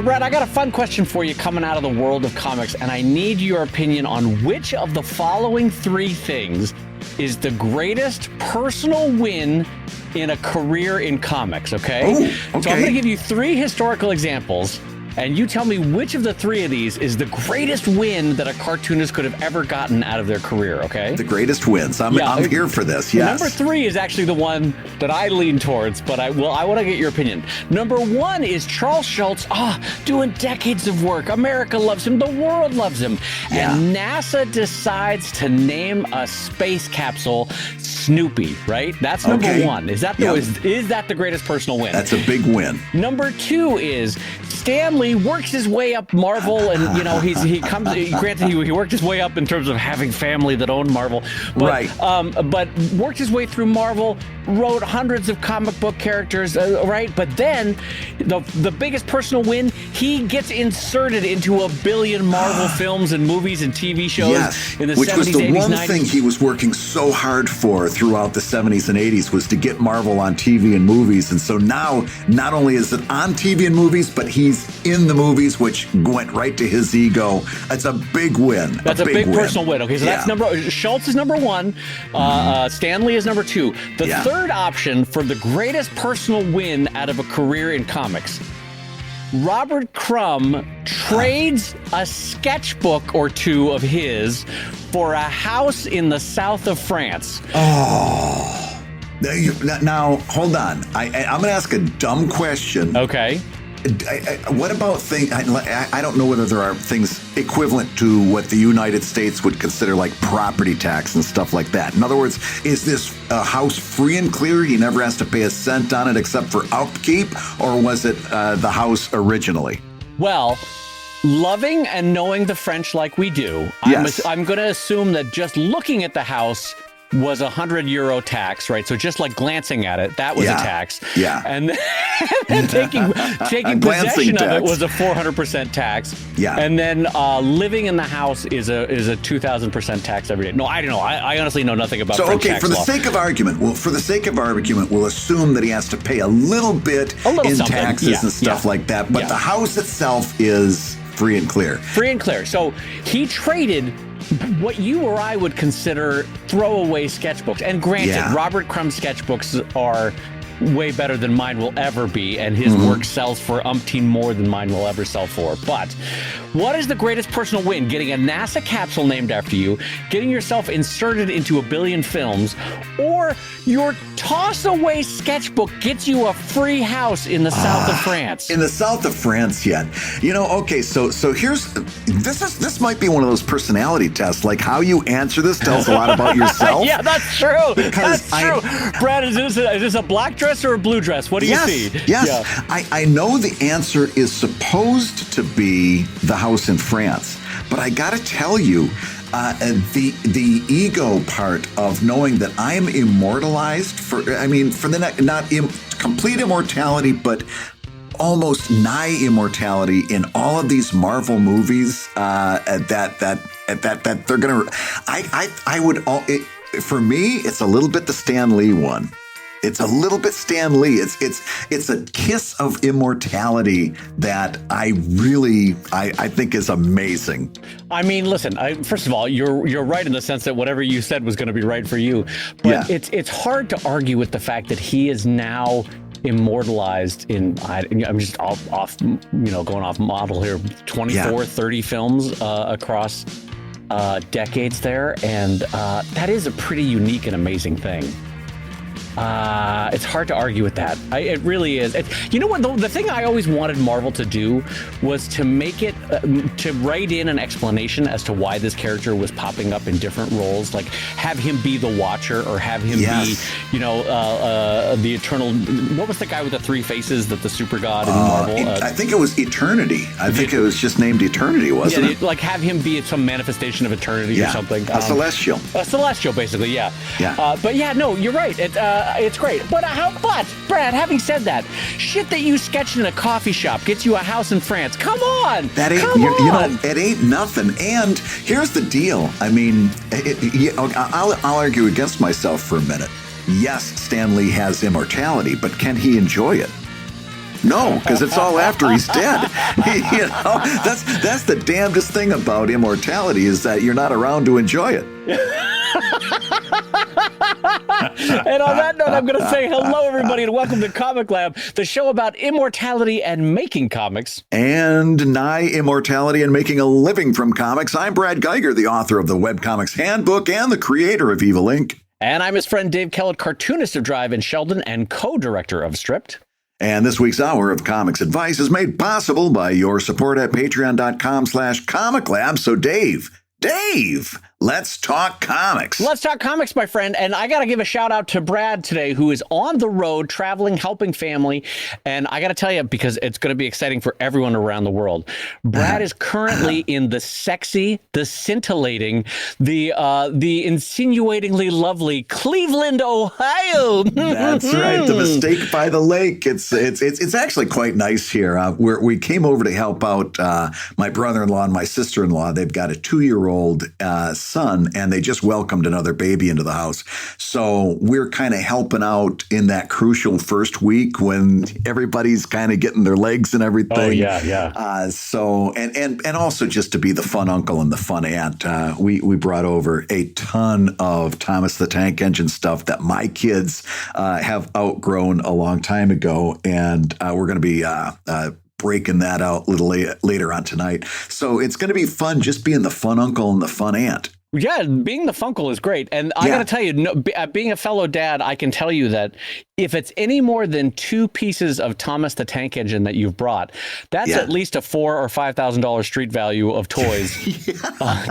So, Brad, I got a fun question for you coming out of the world of comics, and I need your opinion on which of the following three things is the greatest personal win in a career in comics, okay? Oh, okay. So I'm going to give you three historical examples, and you tell me which of the three of these is the greatest win that a cartoonist could have ever gotten out of their career, okay? The greatest wins. I'm here for this, yes. Number three is actually the one that I lean towards, but I want to get your opinion. Number one is Charles Schultz, doing decades of work. America loves him. The world loves him. Yeah. And NASA decides to name a space capsule Snoopy, right? That's number one. Is that the greatest personal win? That's a big win. Number two is Stan Lee works his way up Marvel, and granted he worked his way up in terms of having family that owned Marvel, but, right? But worked his way through Marvel, wrote hundreds of comic book characters, right? But then the biggest personal win, he gets inserted into 1 billion Marvel films and movies and TV shows in the 70s, 80s, 90s. Which was the one thing he was working so hard for throughout the 70s and 80s, was to get Marvel on TV and movies. And so now, not only is it on TV and movies, but he's in the movies, which went right to his ego. It's a big win. That's a big personal win. Okay, so that's Schultz is number one. Stan Lee is number two. The third option for the greatest personal win out of a career in comics, Robert Crumb trades a sketchbook or two of his for a house in the south of France. Oh. Now, hold on. I'm going to ask a dumb question. Okay. What about things? I don't know whether there are things equivalent to what the United States would consider like property tax and stuff like that. In other words, is this house free and clear? He never has to pay a cent on it except for upkeep, or was it the house originally? Well, loving and knowing the French like we do, I'm going to assume that just looking at the house was €100 tax, right? So just like glancing at it, that was a tax. Yeah. And then taking possession of it was a 400% tax. Yeah. And then living in the house is a 2,000% tax every day. No, I don't know. I honestly know nothing about French tax for the law. sake of argument, we'll assume that he has to pay a little bit in taxes and stuff like that. But the house itself is free and clear. Free and clear. So he traded what you or I would consider throwaway sketchbooks. And granted, Robert Crumb's sketchbooks are way better than mine will ever be, and his work sells for umpteen more than mine will ever sell for. But what is the greatest personal win? Getting a NASA capsule named after you, getting yourself inserted into 1 billion films, or your toss-away sketchbook gets you a free house in the south of France? In the south of France, yet. So here's this might be one of those personality tests. Like how you answer this tells a lot about yourself. Yeah, that's true. That's true. Brad, is this a black dress or a blue dress? What do you see? Yes. Yeah. I know the answer is supposed to be the house in France, but I got to tell you, the ego part of knowing that I am immortalized complete immortality, but almost nigh immortality in all of these Marvel movies. That they're gonna. For me, it's a little bit the Stan Lee one. It's a little bit Stan Lee. It's a kiss of immortality that I think is amazing. I mean, listen. First of all, you're right in the sense that whatever you said was going to be right for you. But it's hard to argue with the fact that he is now immortalized in. I'm just off going off model here. 24, 30 films across decades there, and that is a pretty unique and amazing thing. It's hard to argue with that. It really is. You know what? The thing I always wanted Marvel to do was to make it, to write in an explanation as to why this character was popping up in different roles, like have him be the Watcher or have him be, the Eternal. What was the guy with the three faces that the super god in Marvel? I think it was Eternity. I think it was just named Eternity, wasn't it? Like have him be some manifestation of eternity or something. A celestial. A celestial, basically, yeah. But yeah, no, you're right. It's great. But Brad, having said that, shit that you sketched in a coffee shop gets you a house in France. Come on. That ain't it ain't nothing. And here's the deal. I mean, I'll argue against myself for a minute. Yes, Stan Lee has immortality, but can he enjoy it? No, because it's all after he's dead. You know, that's the damnedest thing about immortality is that you're not around to enjoy it. And on that note, I'm going to say hello, everybody, and welcome to Comic Lab, the show about immortality and making comics. And nigh immortality and making a living from comics. I'm Brad Geiger, the author of the Webcomics Handbook and the creator of Evil Inc. And I'm his friend Dave Kellett, cartoonist of Drive and Sheldon and co-director of Stripped. And this week's hour of comics advice is made possible by your support at patreon.com/comiclab. So Dave, let's talk comics. Let's talk comics, my friend. And I got to give a shout out to Brad today, who is on the road, traveling, helping family. And I got to tell you, because it's going to be exciting for everyone around the world. Brad is currently in the sexy, the scintillating, the insinuatingly lovely Cleveland, Ohio. That's right. The Mistake by the Lake. It's actually quite nice here. We came over to help out my brother-in-law and my sister-in-law. They've got a 2-year-old son, and they just welcomed another baby into the house. So we're kind of helping out in that crucial first week when everybody's kind of getting their legs and everything. Oh, yeah. So and also just to be the fun uncle and the fun aunt, we brought over a ton of Thomas the Tank Engine stuff that my kids have outgrown a long time ago, and we're going to be breaking that out a little later on tonight. So it's going to be fun just being the fun uncle and the fun aunt. Yeah, being the Funkle is great. And I got to tell you, being a fellow dad, I can tell you that if it's any more than 2 pieces of Thomas the Tank Engine that you've brought, that's at least a $4,000 or $5,000 street value of toys,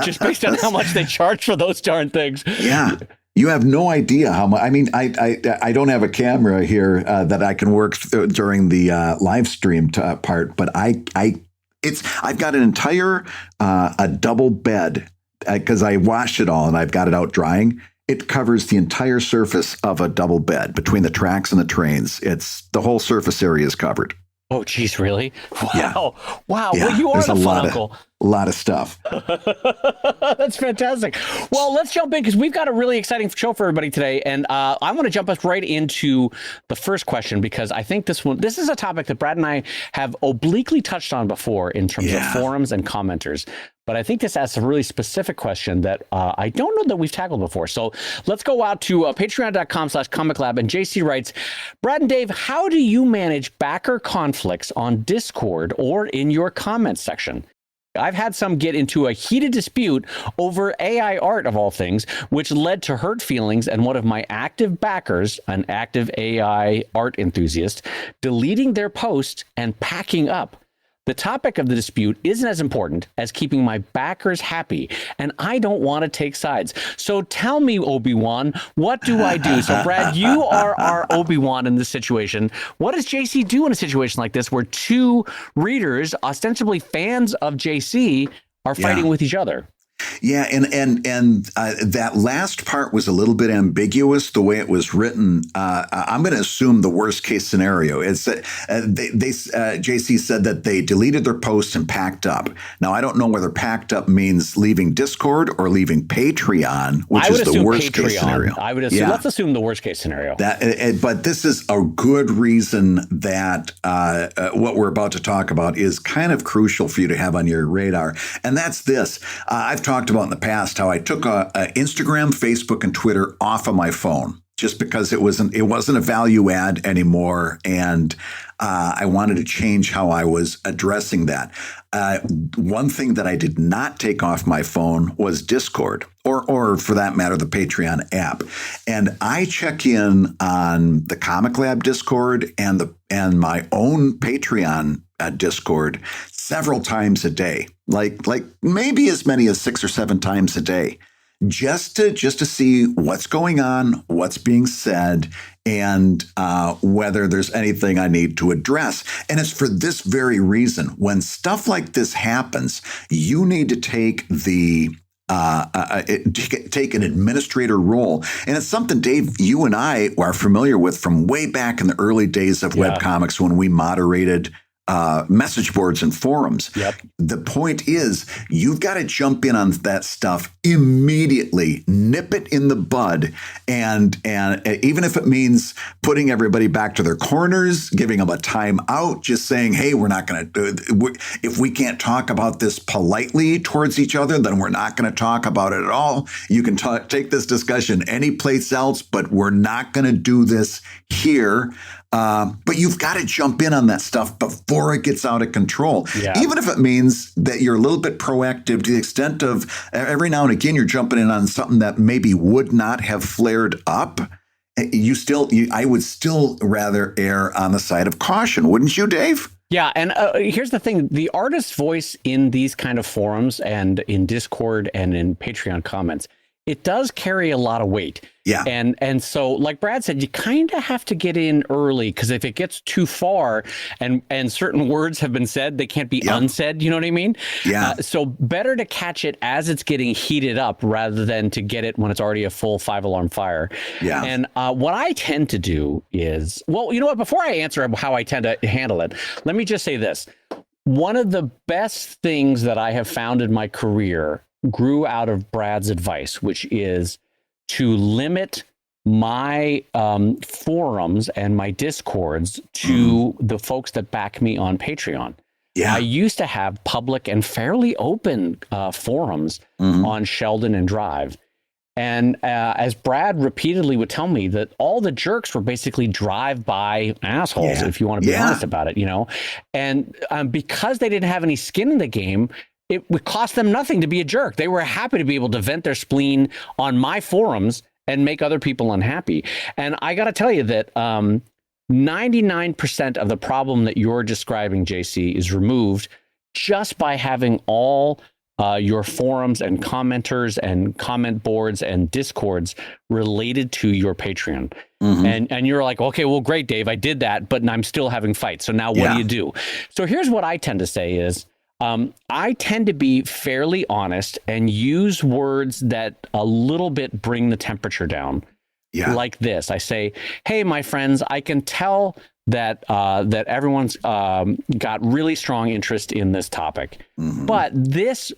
just based on how much they charge for those darn things. Yeah. You have no idea how much. I mean, I don't have a camera here that I can work during the live stream part, but I've got an entire a double bed because I washed it all and I've got it out drying. It covers the entire surface of a double bed between the tracks and the trains. The whole surface area is covered. Oh, geez, really? Wow. Yeah. Wow. Yeah. Well, you are the fun uncle. A lot of stuff. That's fantastic. Well, let's jump in because we've got a really exciting show for everybody today. And I want to jump us right into the first question because I think this is a topic that Brad and I have obliquely touched on before in terms of forums and commenters. But I think this asks a really specific question that I don't know that we've tackled before. So let's go out to patreon.com/comiclab. And JC writes, Brad and Dave, how do you manage backer conflicts on Discord or in your comments section? I've had some get into a heated dispute over AI art of all things, which led to hurt feelings and one of my active backers, an active AI art enthusiast, deleting their post and packing up. The topic of the dispute isn't as important as keeping my backers happy, and I don't want to take sides. So tell me, Obi-Wan, what do I do? So, Brad, you are our Obi-Wan in this situation. What does JC do in a situation like this where 2 readers, ostensibly fans of JC, are fighting with each other? Yeah, and that last part was a little bit ambiguous the way it was written. I'm going to assume the worst case scenario is that JC said that they deleted their post and packed up. Now I don't know whether packed up means leaving Discord or leaving Patreon, which is the worst case scenario. I would assume. Let's assume the worst case scenario. But this is a good reason that what we're about to talk about is kind of crucial for you to have on your radar, and that's this. I've talked about in the past how I took Instagram, Facebook, and Twitter off of my phone just because it wasn't a value add anymore, and I wanted to change how I was addressing that. One thing that I did not take off my phone was Discord, or for that matter, the Patreon app. And I check in on the Comic Lab Discord and my own Patreon Discord several times a day, like maybe as many as 6 or 7 times a day, just to see what's going on, what's being said, and whether there's anything I need to address. And it's for this very reason. When stuff like this happens, you need to take take an administrator role. And it's something, Dave, you and I are familiar with from way back in the early days of webcomics when we moderated message boards and forums. Yep. The point is, you've got to jump in on that stuff immediately, nip it in the bud, and even if it means putting everybody back to their corners, giving them a time out, just saying, hey, we're not going to, if we can't talk about this politely towards each other, then we're not going to talk about it at all. You can take this discussion any place else, but we're not going to do this here. But you've got to jump in on that stuff before it gets out of control. Yeah. Even if it means that you're a little bit proactive to the extent of every now and again, you're jumping in on something that maybe would not have flared up. I would still rather err on the side of caution. Wouldn't you, Dave? Yeah. And here's the thing. The artist's voice in these kind of forums and in Discord and in Patreon comments, it does carry a lot of weight. Yeah. And so, like Brad said, you kind of have to get in early, because if it gets too far and certain words have been said, they can't be unsaid. You know what I mean? Yeah. So better to catch it as it's getting heated up rather than to get it when it's already a full 5-alarm fire. Yeah. And what I tend to do is, well, you know what? Before I answer how I tend to handle it, let me just say this. One of the best things that I have found in my career grew out of Brad's advice, which is to limit my forums and my Discords to the folks that back me on Patreon. Yeah. I used to have public and fairly open forums on Sheldon and Drive. And as Brad repeatedly would tell me, that all the jerks were basically drive-by assholes, if you want to be honest about it, you know. And because they didn't have any skin in the game, it would cost them nothing to be a jerk. They were happy to be able to vent their spleen on my forums and make other people unhappy. And I got to tell you that 99% of the problem that you're describing, JC, is removed just by having all your forums and commenters and comment boards and Discords related to your Patreon. And you're like, okay, well, great, Dave, I did that, but I'm still having fights. So now what do you do? So here's what I tend to say is, I tend to be fairly honest and use words that a little bit bring the temperature down. Yeah. Like this. I say, hey, my friends, I can tell that that everyone's got really strong interest in this topic. But this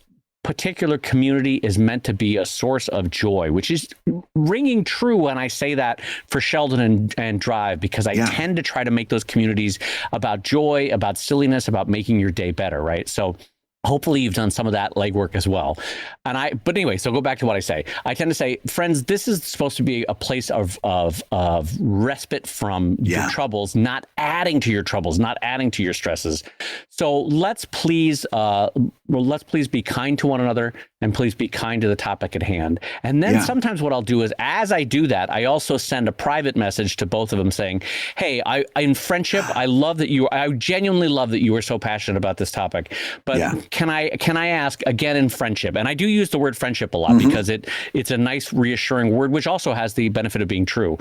particular community is meant to be a source of joy, which is ringing true when I say that for Sheldon and Drive, because I tend to try to make those communities about joy, about silliness, about making your day better, right? So hopefully you've done some of that legwork as well. But anyway, so go back to what I say. I tend to say, friends, this is supposed to be a place of respite from your troubles, not adding to your troubles, not adding to your stresses. So let's please be kind to one another, and please be kind to the topic at hand. And then sometimes what I'll do is, as I do that, I also send a private message to both of them saying, hey, in friendship, I genuinely love that you are so passionate about this topic, but can I ask again in friendship? And I do use the word friendship a lot because it's a nice reassuring word, which also has the benefit of being true.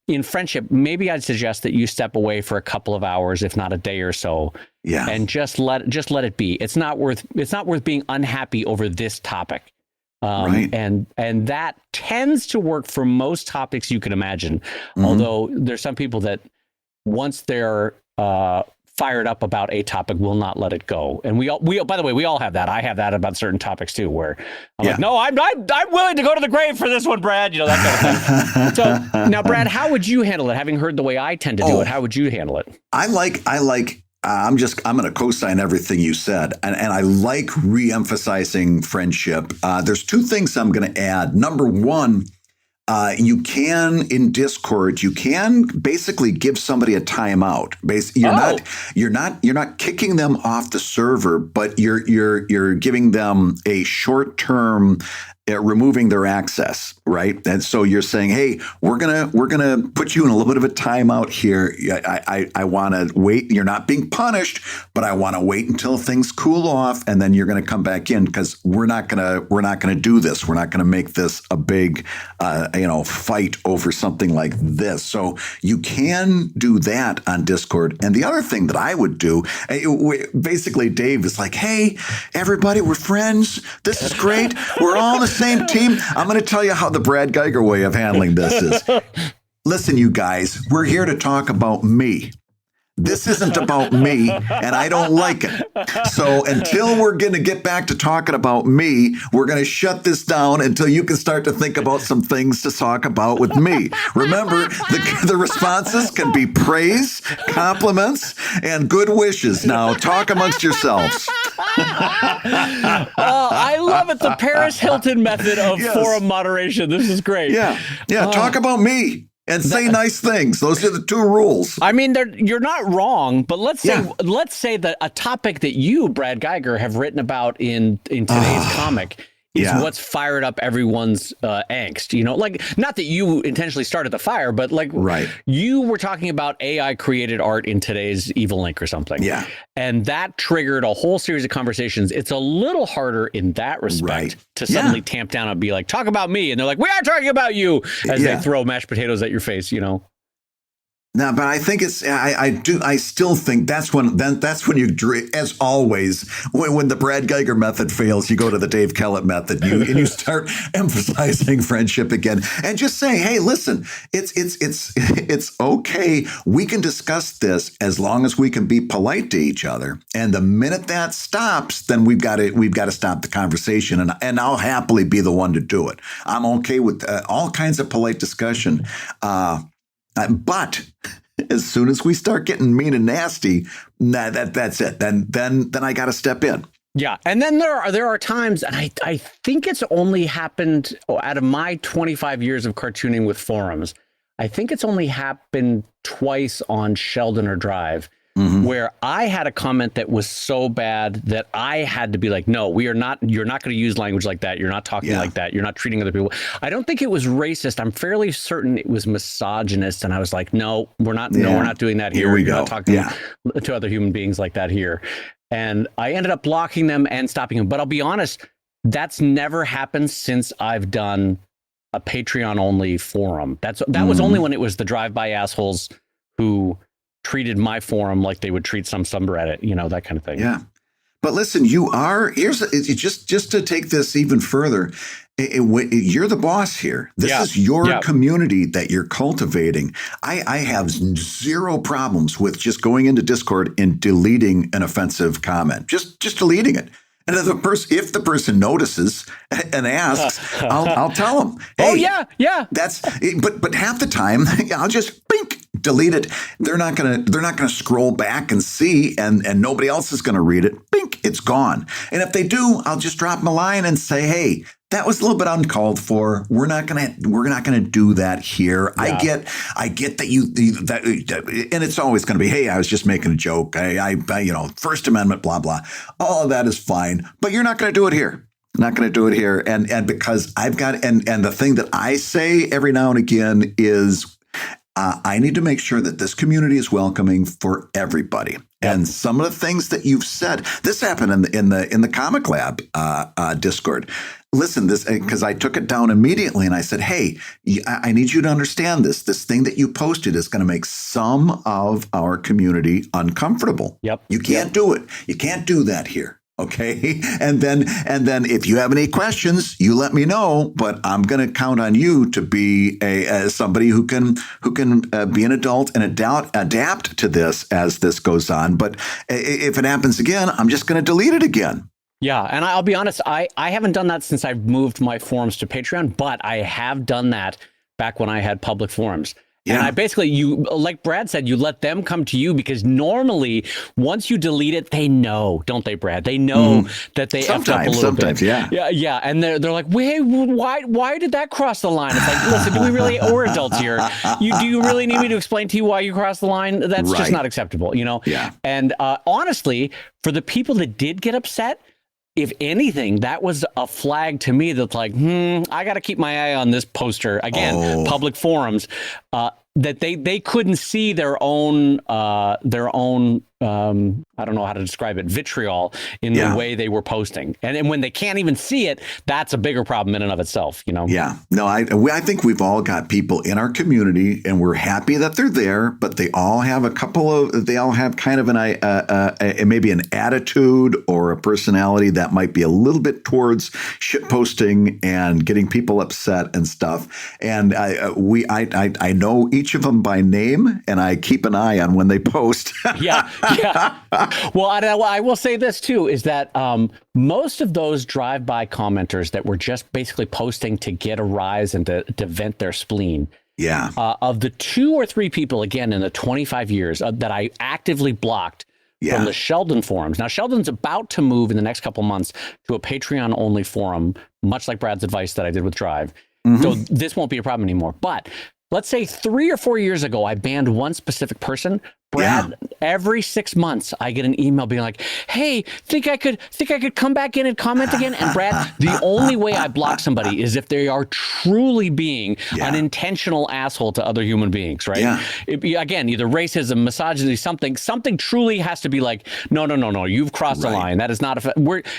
In friendship, maybe I'd suggest that you step away for a couple of hours, if not a day or so, and just let it be. It's not worth being unhappy over this topic. And that tends to work for most topics you can imagine. Although there's some people that once they're fired up about a topic will not let it go. And we by the way, we all have that. I have that about certain topics too, where I'm like, no, I'm willing to go to the grave for this one, Brad, you know, that kind of thing. So now, Brad, how would you handle it? Having heard the way I tend to do it, how would you handle it? I'm going to co-sign everything you said. And I like re-emphasizing friendship. There's two things I'm going to add. Number one, you can, in Discord, you can basically give somebody a timeout. You're not kicking them off the server, but you're giving them a short-term removing their access, right? And so you're saying, hey, we're gonna put you in a little bit of a timeout here. I want to wait. You're not being punished, but I want to wait until things cool off, and then you're going to come back in, because we're not gonna do this. We're not gonna make this a big fight over something like this. So you can do that on Discord. And the other thing that I would do, basically, Dave is like, hey, everybody, we're friends. This is great. We're all the same team. I'm going to tell you how the Brad Geiger way of handling this is. Listen, you guys, we're here to talk about me. This isn't about me, and I don't like it. So until we're going to get back to talking about me, we're going to shut this down until you can start to think about some things to talk about with me. Remember, the responses can be praise, compliments, and good wishes. Now, talk amongst yourselves. I love it. The Paris Hilton method of forum moderation. This is great. Yeah. Talk about me. And say nice things. Those are the two rules. I mean, you're not wrong, but let's say that a topic that you, Brad Geiger, have written about in today's comic is what's fired up everyone's angst. You know, like, not that you intentionally started the fire, but like you were talking about AI created art in today's Evil Link or something. Yeah. And that triggered a whole series of conversations. It's a little harder in that respect to suddenly tamp down and be like, talk about me. And they're like, we are talking about you, as they throw mashed potatoes at your face, you know? No, but I think it's I still think that's when you, as always, when the Brad Geiger method fails, you go to the Dave Kellett method, and you start emphasizing friendship again, and just saying, hey, listen, it's okay. We can discuss this as long as we can be polite to each other. And the minute that stops, then we've got to stop the conversation, and I'll happily be the one to do it. I'm okay with all kinds of polite discussion. But as soon as we start getting mean and nasty, that's it. Then I got to step in. Yeah, and then there are times, and I think it's only happened out of my 25 years of cartooning with forums. I think it's only happened twice on Sheldon or Drive, where I had a comment that was so bad that I had to be like, no, you're not going to use language like that. You're not talking like that. You're not treating other people. I don't think it was racist. I'm fairly certain it was misogynist. And I was like, no, we're not doing that here. Here we You're go. not talking to other human beings like that here. And I ended up blocking them and stopping them. But I'll be honest, that's never happened since I've done a Patreon only forum. That was only when it was the drive-by assholes who treated my forum like they would treat some subreddit, you know, that kind of thing. Yeah. But listen, just to take this even further, you're the boss here. This is your community that you're cultivating. I have zero problems with just going into Discord and deleting an offensive comment, just deleting it. And if the person notices and asks, I'll tell them. Hey, that's. But half the time, I'll just delete it. They're not gonna scroll back and see, and nobody else is gonna read it. It's gone. And if they do, I'll just drop them a line and say, hey, that was a little bit uncalled for. We're not gonna do that here. Yeah. I get that and it's always gonna be, hey, I was just making a joke. I First Amendment, blah blah. All of that is fine, but you're not gonna do it here. Not gonna do it here. And because I've got and the thing that I say every now and again is, I need to make sure that this community is welcoming for everybody. Yep. And some of the things that you've said, this happened in the Comic Lab Discord. Listen, because I took it down immediately and I said, hey, I need you to understand this. This thing that you posted is going to make some of our community uncomfortable. Yep. You can't do it. You can't do that here. Okay. And then if you have any questions, you let me know, but I'm going to count on you to be somebody who can be an adult and adapt to this as this goes on. But if it happens again, I'm just going to delete it again. Yeah. And I'll be honest, I haven't done that since I've moved my forums to Patreon, but I have done that back when I had public forums. Yeah. And I basically, like Brad said, you let them come to you, because normally once you delete it, they know, don't they, Brad? They know that they effed up a little bit. Yeah. And they're like, wait, why did that cross the line? It's like, listen, we're adults here. Do you really need me to explain to you why you crossed the line? That's just not acceptable, you know? Yeah. And honestly, for the people that did get upset, if anything, that was a flag to me that's like, I got to keep my eye on this poster. Again, public forums, that they couldn't see their own I don't know how to describe it, vitriol in the way they were posting. And when they can't even see it, that's a bigger problem in and of itself, you know? Yeah. No, I think we've all got people in our community and we're happy that they're there, but they all have kind of maybe an attitude or a personality that might be a little bit towards shit posting and getting people upset and stuff. And I know each of them by name and I keep an eye on when they post. Yeah. Well, I will say this too, is that most of those drive-by commenters that were just basically posting to get a rise and to vent their spleen. Yeah. Of the 2 or 3 people, again, in the 25 years that I actively blocked from the Sheldon forums. Now, Sheldon's about to move in the next couple months to a Patreon-only forum, much like Brad's advice that I did with Drive. Mm-hmm. So this won't be a problem anymore. But let's say 3 or 4 years ago, I banned one specific person. Brad, every 6 months, I get an email being like, "Hey, think I could come back in and comment again?" And Brad, the only way I block somebody is if they are truly being an intentional asshole to other human beings, right? Yeah. Again, either racism, misogyny, something truly has to be like, no, you've crossed the line. That is not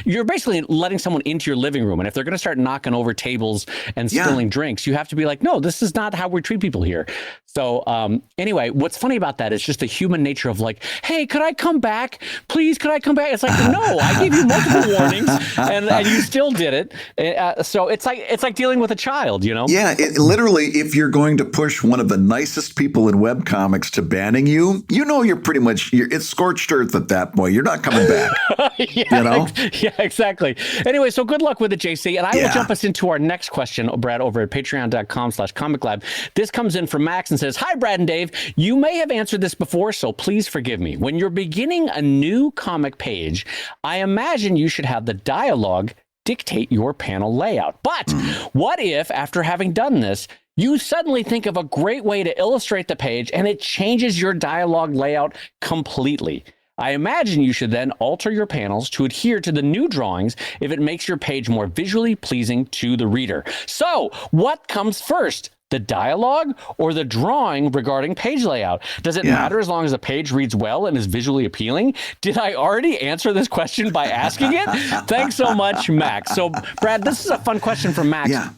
you're basically letting someone into your living room, and if they're going to start knocking over tables and spilling drinks, you have to be like, no, this is not how we treat people here. So anyway, what's funny about that is just the human nature of like, hey, could I come back? Please, could I come back? It's like, no, I gave you multiple warnings and you still did it. So it's like dealing with a child, you know? Yeah, literally, if you're going to push one of the nicest people in webcomics to banning you, you're pretty much, it's scorched earth at that point. You're not coming back. Yeah, exactly. Anyway, so good luck with it, JC. And I will jump us into our next question, Brad, over at patreon.com/comiclab. This comes in from Max and says, "Hi, Brad and Dave. You may have answered this before, so please forgive me. When you're beginning a new comic page, I imagine you should have the dialogue dictate your panel layout. But what if, after having done this, you suddenly think of a great way to illustrate the page and it changes your dialogue layout completely? I imagine you should then alter your panels to adhere to the new drawings if it makes your page more visually pleasing to the reader. So, what comes first? The dialogue or the drawing regarding page layout? Does it matter as long as the page reads well and is visually appealing? Did I already answer this question by asking it? Thanks so much, Max." So, Brad, this is a fun question from Max. Yeah.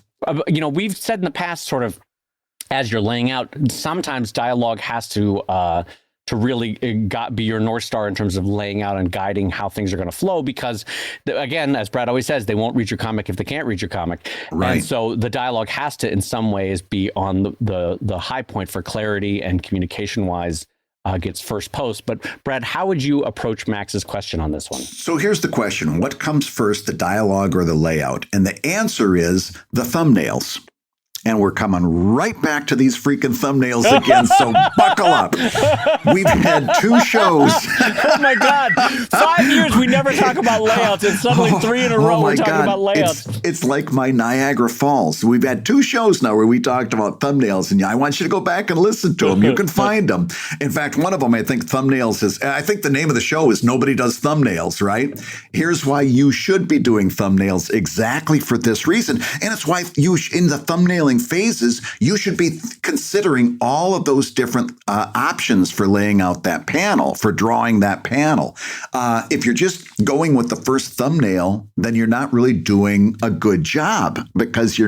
We've said in the past, sort of, as you're laying out, sometimes dialogue has to really be your North Star in terms of laying out and guiding how things are going to flow, because again, as Brad always says, they won't read your comic if they can't read your comic. Right. And so the dialogue has to, in some ways, be on the high point for clarity and communication wise, gets first post. But Brad, how would you approach Max's question on this one? So here's the question. What comes first, the dialogue or the layout? And the answer is the thumbnails. And we're coming right back to these freaking thumbnails again, so buckle up. We've had 2 shows. Oh, my God. 5 years we never talk about layouts, and suddenly 3 in a row we're talking about layouts. It's like my Niagara Falls. We've had 2 shows now where we talked about thumbnails, and I want you to go back and listen to them. You can find them. In fact, one of them, I think thumbnails is, I think the name of the show is Nobody Does Thumbnails, right? Here's why you should be doing thumbnails, exactly for this reason. And it's why in the thumbnailing phases, you should be considering all of those different options for laying out that panel, for drawing that panel. If you're just going with the first thumbnail, then you're not really doing a good job, because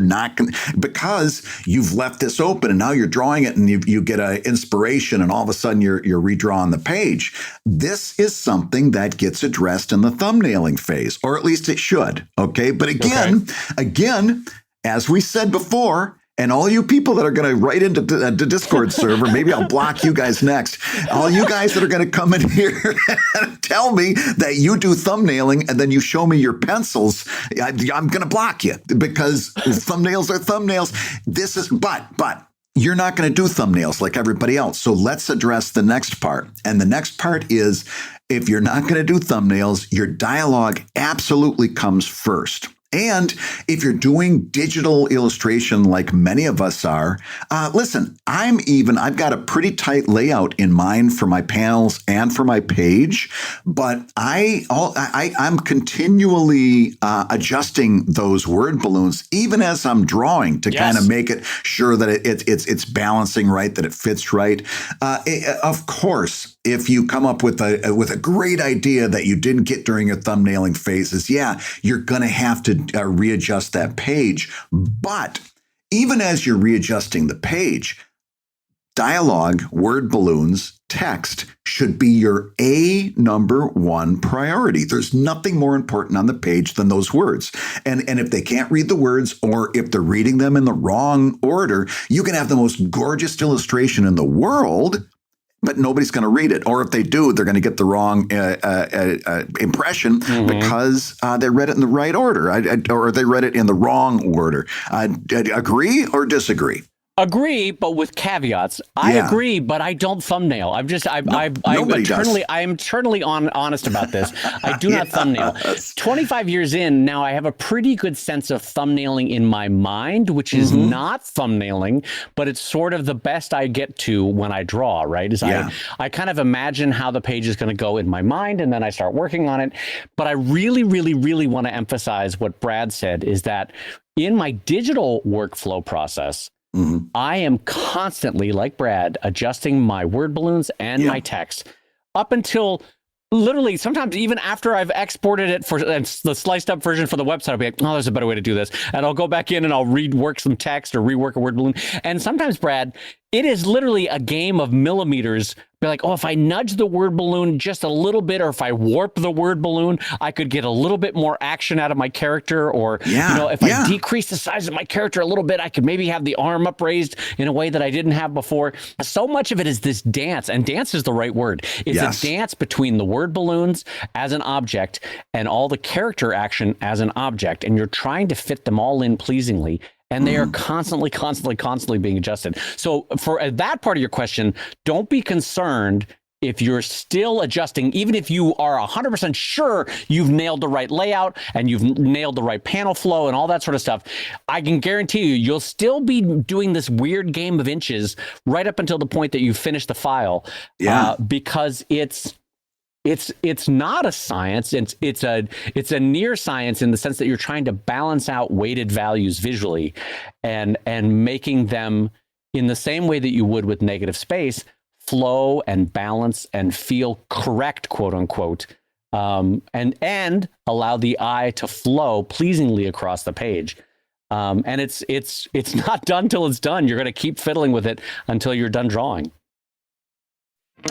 because you've left this open and now you're drawing it and you get an inspiration and all of a sudden you're redrawing the page. This is something that gets addressed in the thumbnailing phase, or at least it should. Okay. But again, as we said before, and all you people that are going to write into the Discord server, maybe I'll block you guys next. All you guys that are going to come in here and tell me that you do thumbnailing and then you show me your pencils, I'm going to block you, because thumbnails are thumbnails. But you're not going to do thumbnails like everybody else. So let's address the next part. And the next part is, if you're not going to do thumbnails, your dialogue absolutely comes first. And if you're doing digital illustration like many of us are, listen, I've got a pretty tight layout in mind for my panels and for my page, but I'm continually adjusting those word balloons, even as I'm drawing, to kind of make it sure that it's balancing right, that it fits right. Of course, if you come up with a great idea that you didn't get during your thumbnailing phases, you're going to have to readjust that page. But even as you're readjusting the page, dialogue, word balloons, text should be your number one priority. There's nothing more important on the page than those words. And if they can't read the words, or if they're reading them in the wrong order, you can have the most gorgeous illustration in the world, but nobody's going to read it. Or if they do, they're going to get the wrong impression because they read it in the right order, or they read it in the wrong order. Agree or disagree? Agree, but with caveats. I agree, but I don't thumbnail. I'm eternally honest about this. I do not thumbnail. 25 years in, now I have a pretty good sense of thumbnailing in my mind, which is not thumbnailing, but it's sort of the best I get to when I draw, right? I kind of imagine how the page is going to go in my mind, and then I start working on it. But I really, really, really want to emphasize what Brad said, is that in my digital workflow process, I am constantly, like Brad, adjusting my word balloons and my text up until literally sometimes even after I've exported it for the sliced up version for the website. I'll be like, oh, there's a better way to do this. And I'll go back in and I'll rework some text or rework a word balloon. And sometimes, Brad, it is literally a game of millimeters. Be like, oh, if I nudge the word balloon just a little bit, or if I warp the word balloon, I could get a little bit more action out of my character. Or, if I decrease the size of my character a little bit, I could maybe have the arm upraised in a way that I didn't have before. So much of it is this dance, and dance is the right word. It's a dance between the word balloons as an object and all the character action as an object. And you're trying to fit them all in pleasingly. And they are constantly being adjusted. So for that part of your question, don't be concerned if you're still adjusting, even if you are 100% sure you've nailed the right layout and you've nailed the right panel flow and all that sort of stuff. I can guarantee you'll still be doing this weird game of inches right up until the point that you finish the file. Because it's not a science. It's a near science in the sense that you're trying to balance out weighted values visually and making them in the same way that you would with negative space flow and balance and feel correct, quote unquote, and allow the eye to flow pleasingly across the page. And it's not done till it's done. You're going to keep fiddling with it until you're done drawing.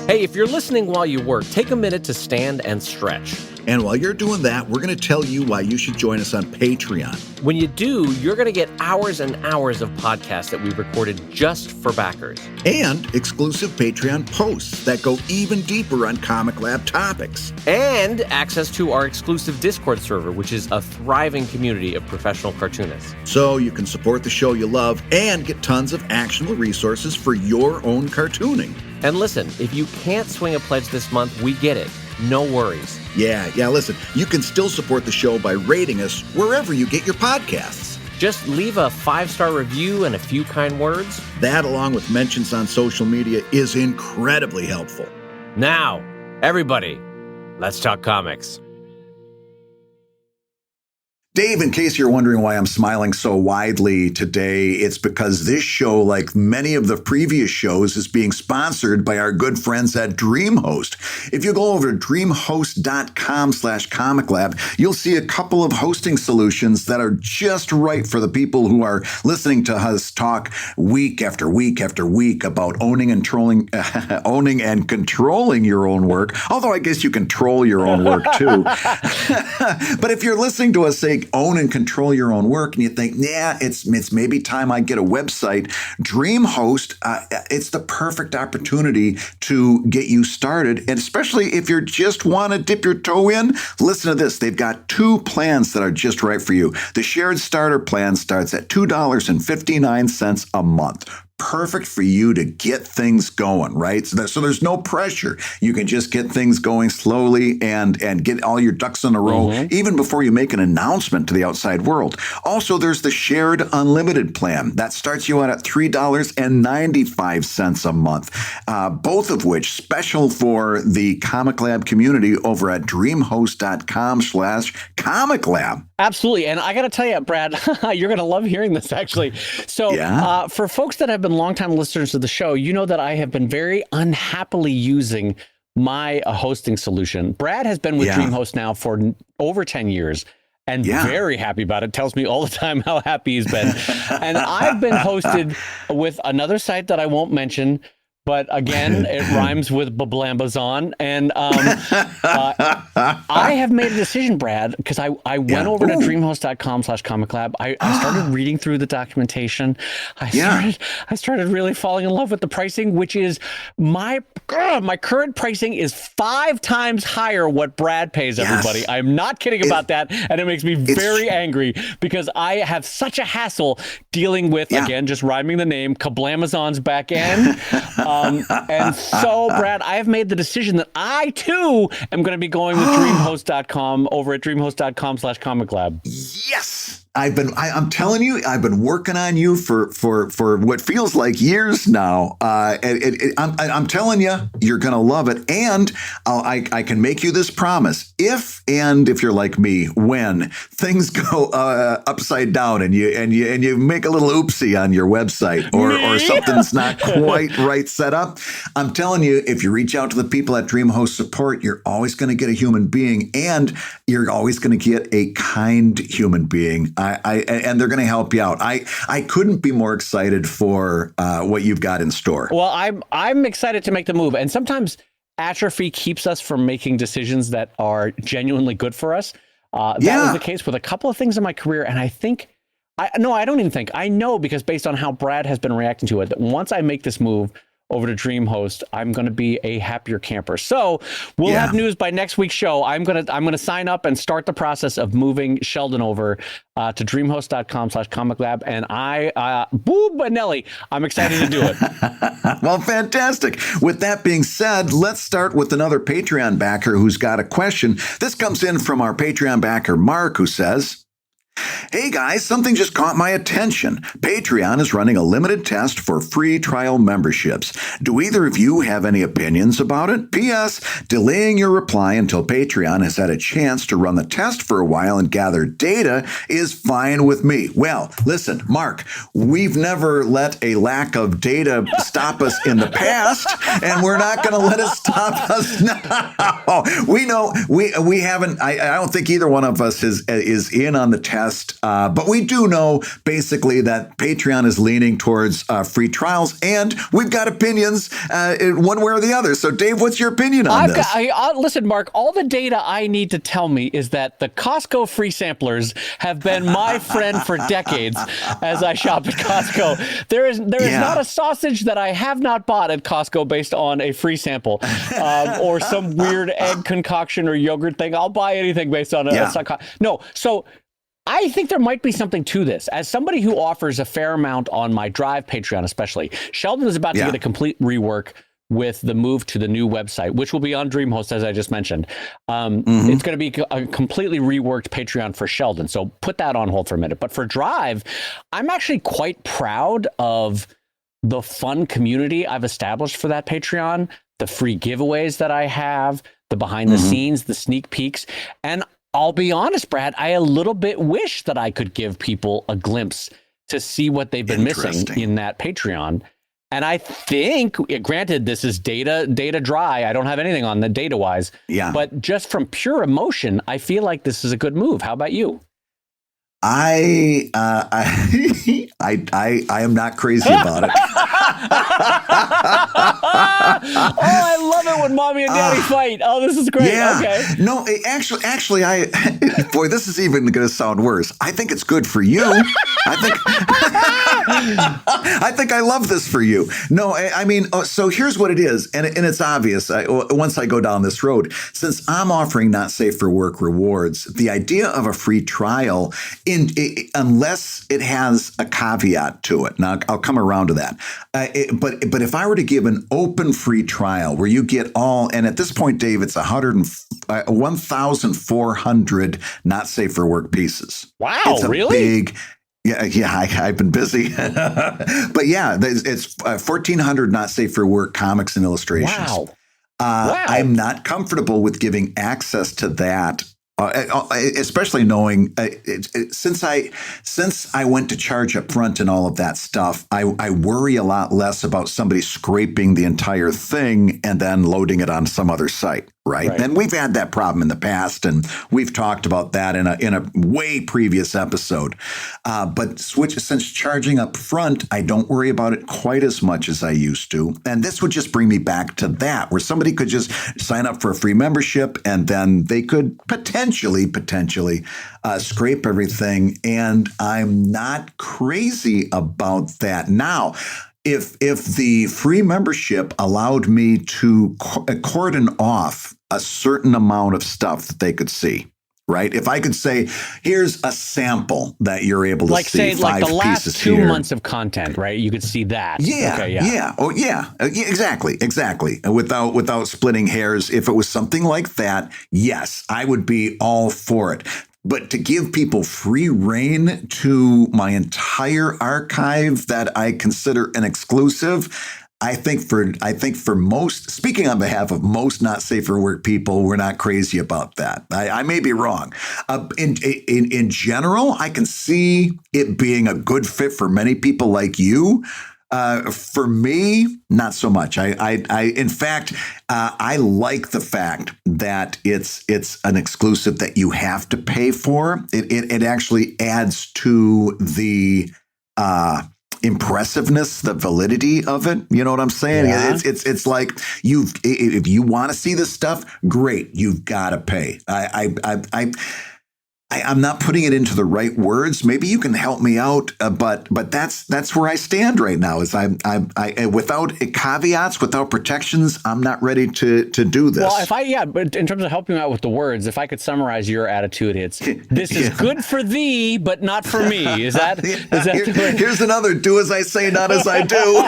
Hey, if you're listening while you work, take a minute to stand and stretch. And while you're doing that, we're going to tell you why you should join us on Patreon. When you do, you're going to get hours and hours of podcasts that we've recorded just for backers. And exclusive Patreon posts that go even deeper on Comic Lab topics. And access to our exclusive Discord server, which is a thriving community of professional cartoonists. So you can support the show you love and get tons of actionable resources for your own cartooning. And listen, if you can't swing a pledge this month, we get it. No worries. Yeah, listen, you can still support the show by rating us wherever you get your podcasts. Just leave a 5-star review and a few kind words. That, along with mentions on social media, is incredibly helpful. Now, everybody, let's talk comics. Dave, in case you're wondering why I'm smiling so widely today, it's because this show, like many of the previous shows, is being sponsored by our good friends at DreamHost. If you go over to dreamhost.com/comiclab, you'll see a couple of hosting solutions that are just right for the people who are listening to us talk week after week after week about owning and controlling your own work. Although I guess you can troll your own work too. But if you're listening to us say, own and control your own work, and you think, it's maybe time I get a website, DreamHost, it's the perfect opportunity to get you started. And especially if you just want to dip your toe in, listen to this. They've got 2 plans that are just right for you. The shared starter plan starts at $2.59 a month. perfect for you to get things going, right? So there's no pressure. You can just get things going slowly and get all your ducks in a row, even before you make an announcement to the outside world. Also, there's the shared unlimited plan that starts you out at $3.95 a month, both of which special for the Comic Lab community over at dreamhost.com/Comic Lab. Absolutely. And I got to tell you, Brad, you're going to love hearing this, actually. So for folks that have been longtime listeners to the show, you know that I have been very unhappily using my hosting solution. Brad has been with DreamHost now for over 10 years. And very happy about it. Tells me all the time how happy he's been. And I've been hosted with another site that I won't mention, but again, it rhymes with Bablambazon. And I have made a decision, Brad, because I went over to dreamhost.com/Comic Lab. I started reading through the documentation. I started really falling in love with the pricing, which is my current pricing is 5 times higher what Brad pays everybody. I'm not kidding about that. And it makes me very angry because I have such a hassle dealing with, again, just rhyming the name, Kablamazon's back end. And so, Brad, I have made the decision that I, too, am going to be going with dreamhost.com over at dreamhost.com/Comic Lab. Yes. I'm telling you, I've been working on you for what feels like years now. I'm telling you, you're going to love it. And I can make you this promise. If you're like me, when things go upside down and you make a little oopsie on your website or something's not quite right set up, I'm telling you, if you reach out to the people at DreamHost Support, you're always going to get a human being, and you're always going to get a kind human being. And they're going to help you out. I couldn't be more excited for what you've got in store. Well, I'm excited to make the move. And sometimes atrophy keeps us from making decisions that are genuinely good for us. That was the case with a couple of things in my career. And I don't even think. I know, because based on how Brad has been reacting to it, that once I make this move over to DreamHost, I'm going to be a happier camper. So we'll have news by next week's show. I'm going to sign up and start the process of moving Sheldon over to dreamhost.com/Comic Lab. And Nelly, I'm excited to do it. Well, fantastic. With that being said, let's start with another Patreon backer who's got a question. This comes in from our Patreon backer, Mark, who says, "Hey guys, something just caught my attention. Patreon is running a limited test for free trial memberships. Do either of you have any opinions about it? P.S. Delaying your reply until Patreon has had a chance to run the test for a while and gather data is fine with me." Well, listen, Mark, we've never let a lack of data stop us in the past, and we're not going to let it stop us now. We know we haven't. I don't think either one of us is in on the test. But we do know basically that Patreon is leaning towards free trials, and we've got opinions one way or the other. So, Dave, what's your opinion on this? Listen, Mark, all the data I need to tell me is that the Costco free samplers have been my friend for decades as I shop at Costco. There is not a sausage that I have not bought at Costco based on a free sample or some weird egg concoction or yogurt thing. I'll buy anything based on No, so I think there might be something to this. As somebody who offers a fair amount on my Drive Patreon, especially, Sheldon is about to get a complete rework with the move to the new website, which will be on DreamHost, as I just mentioned. It's going to be a completely reworked Patreon for Sheldon. So put that on hold for a minute. But for Drive, I'm actually quite proud of the fun community I've established for that Patreon, the free giveaways that I have, the behind the scenes, the sneak peeks. And I'll be honest, Brad, I a little bit wish that I could give people a glimpse to see what they've been missing in that Patreon. And I think, granted, this is data dry. I don't have anything on the data wise. Yeah. But just from pure emotion, I feel like this is a good move. How about you? I am not crazy about it. Oh, I love it when mommy and daddy fight. Oh, this is great. Yeah. Okay. No, actually, boy, this is even going to sound worse. I think it's good for you. I think I think I love this for you. No, I mean, so here's what it is. And it's obvious once I go down this road, since I'm offering not safe for work rewards, the idea of a free trial, unless it has a caveat to it. Now, I'll come around to that. But if I were to give an open free trial where you get all, and at this point, Dave, it's 1,400 not safe for work pieces. Wow, it's a really? Big. Yeah, I've been busy. But yeah, it's 1,400 not safe for work comics and illustrations. Wow. I'm not comfortable with giving access to that, especially knowing since I went to charge up front and all of that stuff, I worry a lot less about somebody scraping the entire thing and then loading it on some other site. Right. And we've had that problem in the past, and we've talked about that in a way previous episode. But since charging up front, I don't worry about it quite as much as I used to. And this would just bring me back to that, where somebody could just sign up for a free membership and then they could potentially scrape everything. And I'm not crazy about that. Now, if the free membership allowed me to cordon off a certain amount of stuff that they could see, right? If I could say, here's a sample that you're able to see, say, like the last pieces 2 here. months of content, right? You could see that. Yeah, okay, yeah. Oh, yeah, exactly. Without splitting hairs, if it was something like that, yes, I would be all for it. But to give people free reign to my entire archive that I consider an exclusive, I think for most, speaking on behalf of most not safe for work people, we're not crazy about that. I may be wrong. In general, I can see it being a good fit for many people like you. For me, not so much. In fact, I like the fact that it's an exclusive that you have to pay for. It actually adds to the impressiveness, the validity of it. You know what I'm saying? Yeah. It's like if you want to see this stuff, great, you've got to pay. I'm not putting it into the right words. Maybe you can help me out, but that's where I stand right now. Is I without caveats, without protections, I'm not ready to do this. Well, but in terms of helping you out with the words, if I could summarize your attitude, it's this is good for thee, but not for me. Is that? Here's another: do as I say, not as I do.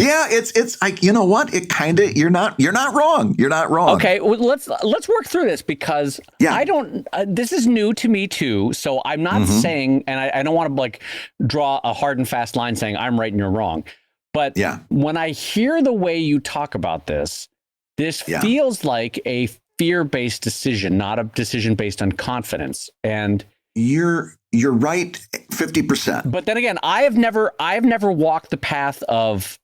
Yeah, it's like, you know what? It kind of you're not wrong. You're not wrong. Okay, well, let's work through this because I don't. This is new to me too, so I'm not saying, and I don't want to like draw a hard and fast line saying I'm right and you're wrong. But when I hear the way you talk about this feels like a fear-based decision, not a decision based on confidence. And you're right, 50%. But then again, I've never walked the path of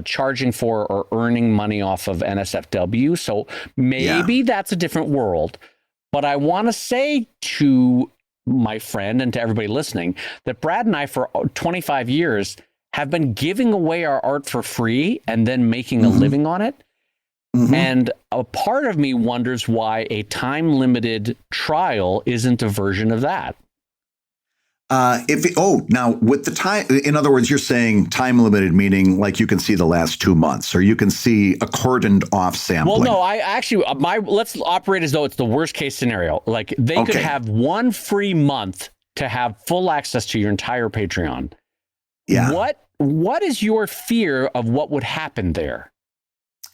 charging for or earning money off of NSFW, so maybe that's a different world. But I want to say to my friend and to everybody listening that Brad and I, for 25 years, have been giving away our art for free and then making a living on it. And a part of me wonders why a time-limited trial isn't a version of that. Now with the time, in other words, you're saying time limited, meaning like you can see the last 2 months, or you can see a cordoned off sampling. Well, no, I actually, let's operate as though it's the worst case scenario. Like they could have 1 free month to have full access to your entire Patreon. Yeah. What is your fear of what would happen there?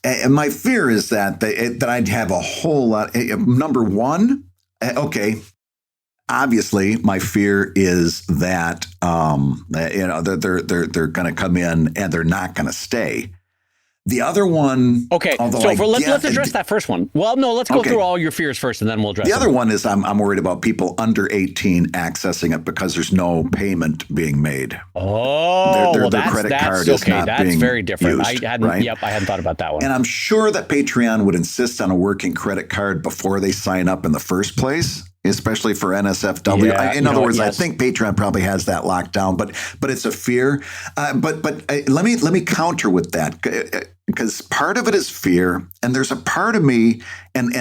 And my fear is that I'd have a whole lot. Number one, obviously, my fear is that they're going to come in and they're not going to stay. The other one, okay. So let's address that first one. Well, no, let's go through all your fears first, and then we'll address the other one. Is I'm worried about people under 18 accessing it because there's no payment being made. Oh, their credit card is not that's being very different. used, I hadn't. right? Yep, I hadn't thought about that one. And I'm sure that Patreon would insist on a working credit card before they sign up in the first place, especially for NSFW. In other words, I think Patreon probably has that locked down, but it's a fear. But let me counter with that, because part of it is fear, and there's a part of me, and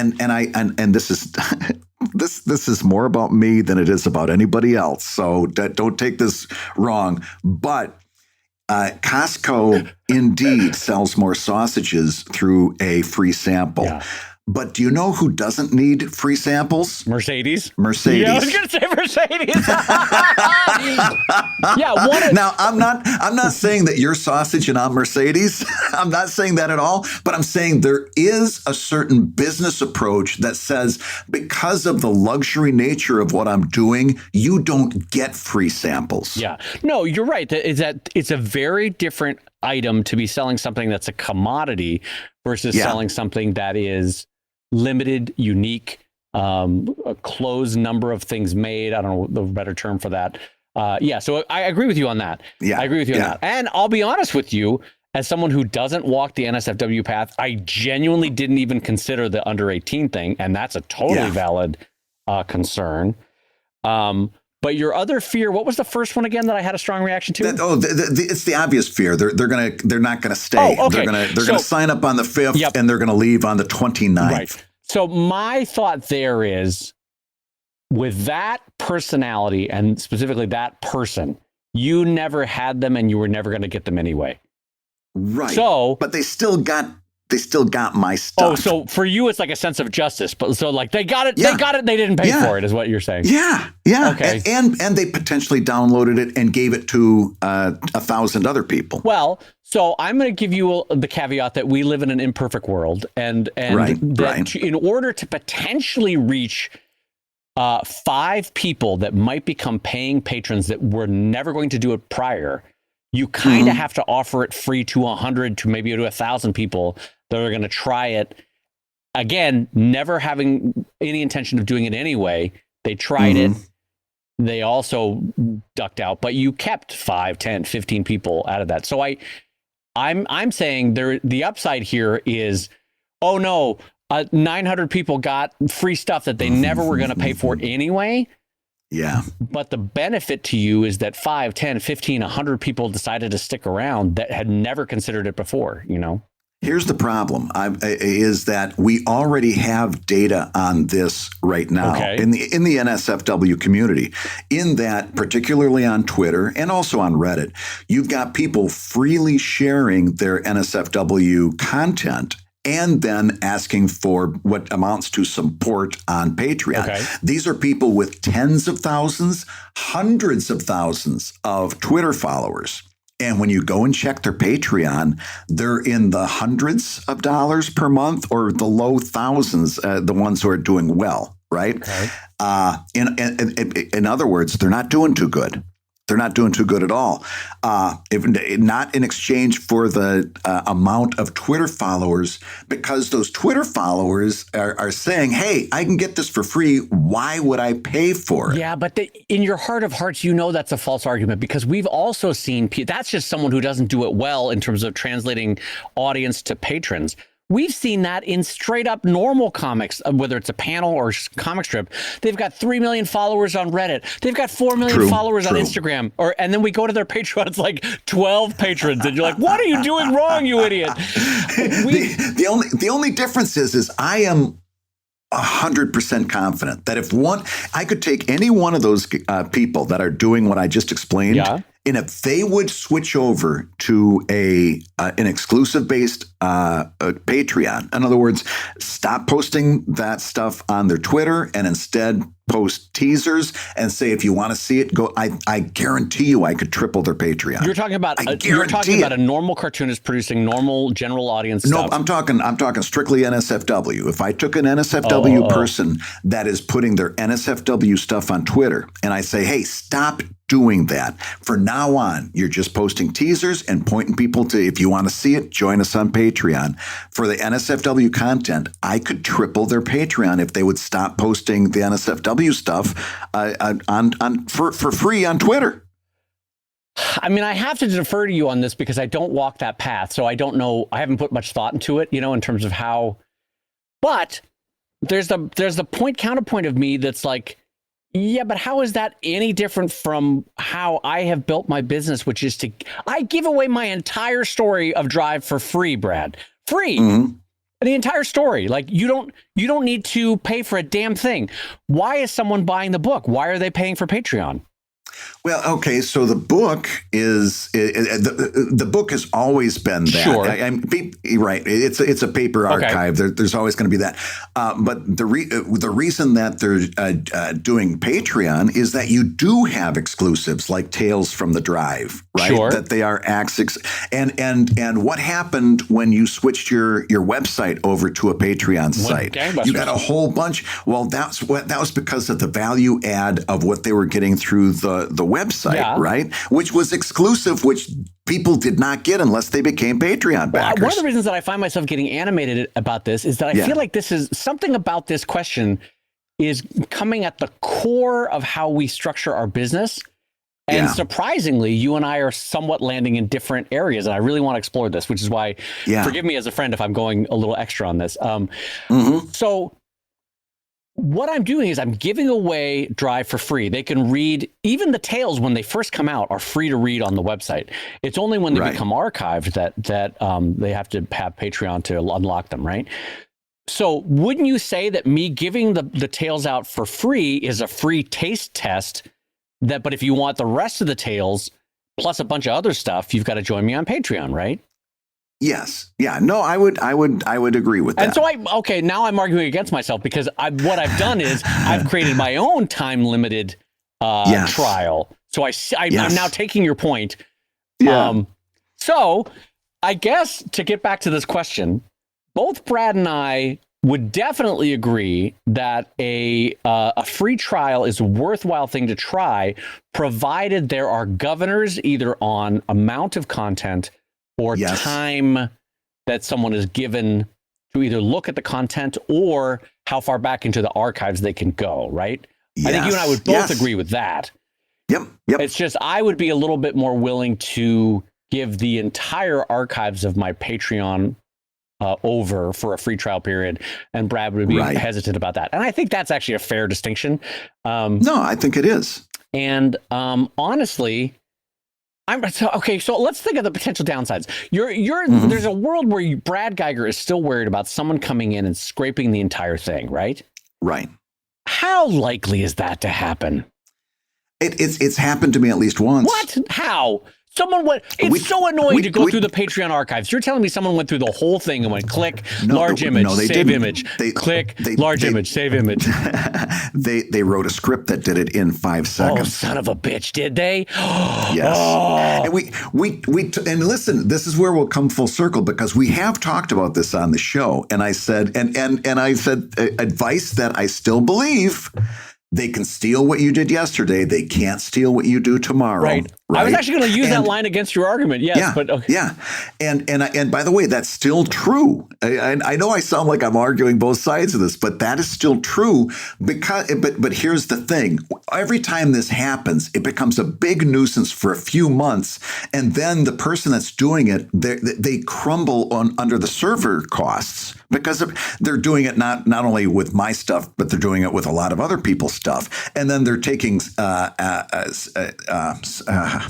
this is this is more about me than it is about anybody else. So don't take this wrong. But Costco indeed sells more sausages through a free sample. Yeah. But do you know who doesn't need free samples? Mercedes. Mercedes. Yeah, I was going to say Mercedes. Now, I'm not saying that you're sausage and I'm Mercedes. I'm not saying that at all. But I'm saying there is a certain business approach that says because of the luxury nature of what I'm doing, you don't get free samples. Yeah. No, you're right. It's a very different item to be selling something that's a commodity versus selling something that is limited, unique, a closed number of things made. I don't know the better term for that. So I agree with you on that. Yeah, I agree with you on that. And I'll be honest with you, as someone who doesn't walk the NSFW path, I genuinely didn't even consider the under 18 thing. And that's a totally valid concern. But your other fear, what was the first one again that I had a strong reaction to? It's the obvious fear. They're not gonna stay. Oh, okay. They're gonna sign up on the 5th and they're gonna leave on the 29th. Right. So my thought there is, with that personality and specifically that person, you never had them and you were never going to get them anyway. Right. So, but they still got my stuff. Oh, so for you, it's like a sense of justice. But so like they got it, they didn't pay for it, is what you're saying. Yeah. Okay. And they potentially downloaded it and gave it to 1,000 other people. Well, so I'm going to give you the caveat that we live in an imperfect world, and in order to potentially reach 5 people that might become paying patrons that were never going to do it prior, you kind of have to offer it free to 100 to maybe to 1,000 people that are going to try it. Again, never having any intention of doing it anyway. They tried it. They also ducked out, but you kept 5, 10, 15 people out of that. So I'm saying the upside here is, 900 people got free stuff that they never were going to pay for anyway. Yeah. But the benefit to you is that 5, 10, 15, 100 people decided to stick around that had never considered it before, Here's the problem is that we already have data on this right now in the NSFW community, in that particularly on Twitter and also on Reddit, you've got people freely sharing their NSFW content and then asking for what amounts to support on Patreon. Okay. These are people with tens of thousands, hundreds of thousands of Twitter followers. And when you go and check their Patreon, they're in the hundreds of dollars per month or the low thousands, the ones who are doing well, right? Okay. In other words, they're not doing too good. They're not doing too good at all. If not in exchange for the amount of Twitter followers, because those Twitter followers are saying, hey, I can get this for free. Why would I pay for it? Yeah, but in your heart of hearts, that's a false argument, because we've also seen that's just someone who doesn't do it well in terms of translating audience to patrons. We've seen that in straight up normal comics, whether it's a panel or comic strip. They've got 3 million followers on Reddit. They've got 4 million followers on Instagram. And then we go to their Patreon, it's like 12 patrons. And you're like, what are you doing wrong, you idiot? The only difference is I am 100% confident that I could take any one of those people that are doing what I just explained. Yeah. And if they would switch over to an exclusive based Patreon, in other words, stop posting that stuff on their Twitter and instead post teasers and say, if you want to see it, go. I guarantee you, I could triple their Patreon. You're talking about a normal cartoonist producing normal general audience stuff. No, I'm talking strictly NSFW. If I took an NSFW person that is putting their NSFW stuff on Twitter and I say, hey, stop doing that. For now on, you're just posting teasers and pointing people to, if you want to see it, join us on Patreon. For the NSFW content, I could triple their Patreon if they would stop posting the NSFW stuff for free on Twitter. I mean, I have to defer to you on this because I don't walk that path. So I don't know. I haven't put much thought into it, in terms of how. But there's the counterpoint of me that's like, yeah, but how is that any different from how I have built my business, which is I give away my entire story of Drive for free, Brad. Free. Mm-hmm. the entire story. Like you don't need to pay for a damn thing. Why is someone buying the book? Why are they paying for Patreon? Well, okay, so the book is the book has always been that. Sure. Right. It's a paper archive. Okay. There's always going to be that. But the reason that they're doing Patreon is that you do have exclusives like Tales from the Drive, right? Sure. That they are access. And what happened when you switched your website over to a Patreon site? You got a whole bunch. Well, that was because of the value add of what they were getting through the website, right? Which was exclusive, which people did not get unless they became Patreon backers. One of the reasons that I find myself getting animated about this is that I feel like this is something about this question is coming at the core of how we structure our business. And surprisingly, you and I are somewhat landing in different areas. And I really want to explore this, which is why, forgive me as a friend if I'm going a little extra on this. So what I'm doing is I'm giving away Drive for free. They can read, even the tales when they first come out are free to read on the website. It's only when they become archived that they have to have Patreon to unlock them, right? So wouldn't you say that me giving the tales out for free is a free taste test? But if you want the rest of the tales plus a bunch of other stuff, you've got to join me on Patreon, right? Yes. Yeah. No, I would agree with that. And so now I'm arguing against myself because what I've done is I've created my own time limited trial. So I'm now taking your point. Yeah. So I guess to get back to this question, both Brad and I would definitely agree that a free trial is a worthwhile thing to try, provided there are governors either on amount of content or time that someone is given to either look at the content or how far back into the archives they can go, right? I think you and I would both agree with that. Yep. It's just I would be a little bit more willing to give the entire archives of my Patreon over for a free trial period, and Brad would be hesitant about that. And I think that's actually a fair distinction. No, I think it is. And honestly, so let's think of the potential downsides. There's a world where Brad Geiger is still worried about someone coming in and scraping the entire thing, right? Right. How likely is that to happen? It's happened to me at least once. What? How? Someone went. It's so annoying to go through the Patreon archives. You're telling me someone went through the whole thing and went click, large image, save image, click, large image, save image. They wrote a script that did it in 5 seconds. Oh, son of a bitch! Did they? Yes. Oh. And and listen, this is where we'll come full circle because we have talked about this on the show, and I said advice that I still believe. They can steal what you did yesterday. They can't steal what you do tomorrow. Right. I was actually going to use that line against your argument. Yes, but okay. Yeah. And by the way, that's still true. I know I sound like I'm arguing both sides of this, but that is still true because. But here's the thing: every time this happens, it becomes a big nuisance for a few months, and then the person that's doing it, they crumble under the server costs because they're doing it not only with my stuff, but they're doing it with a lot of other people's stuff, and then they're taking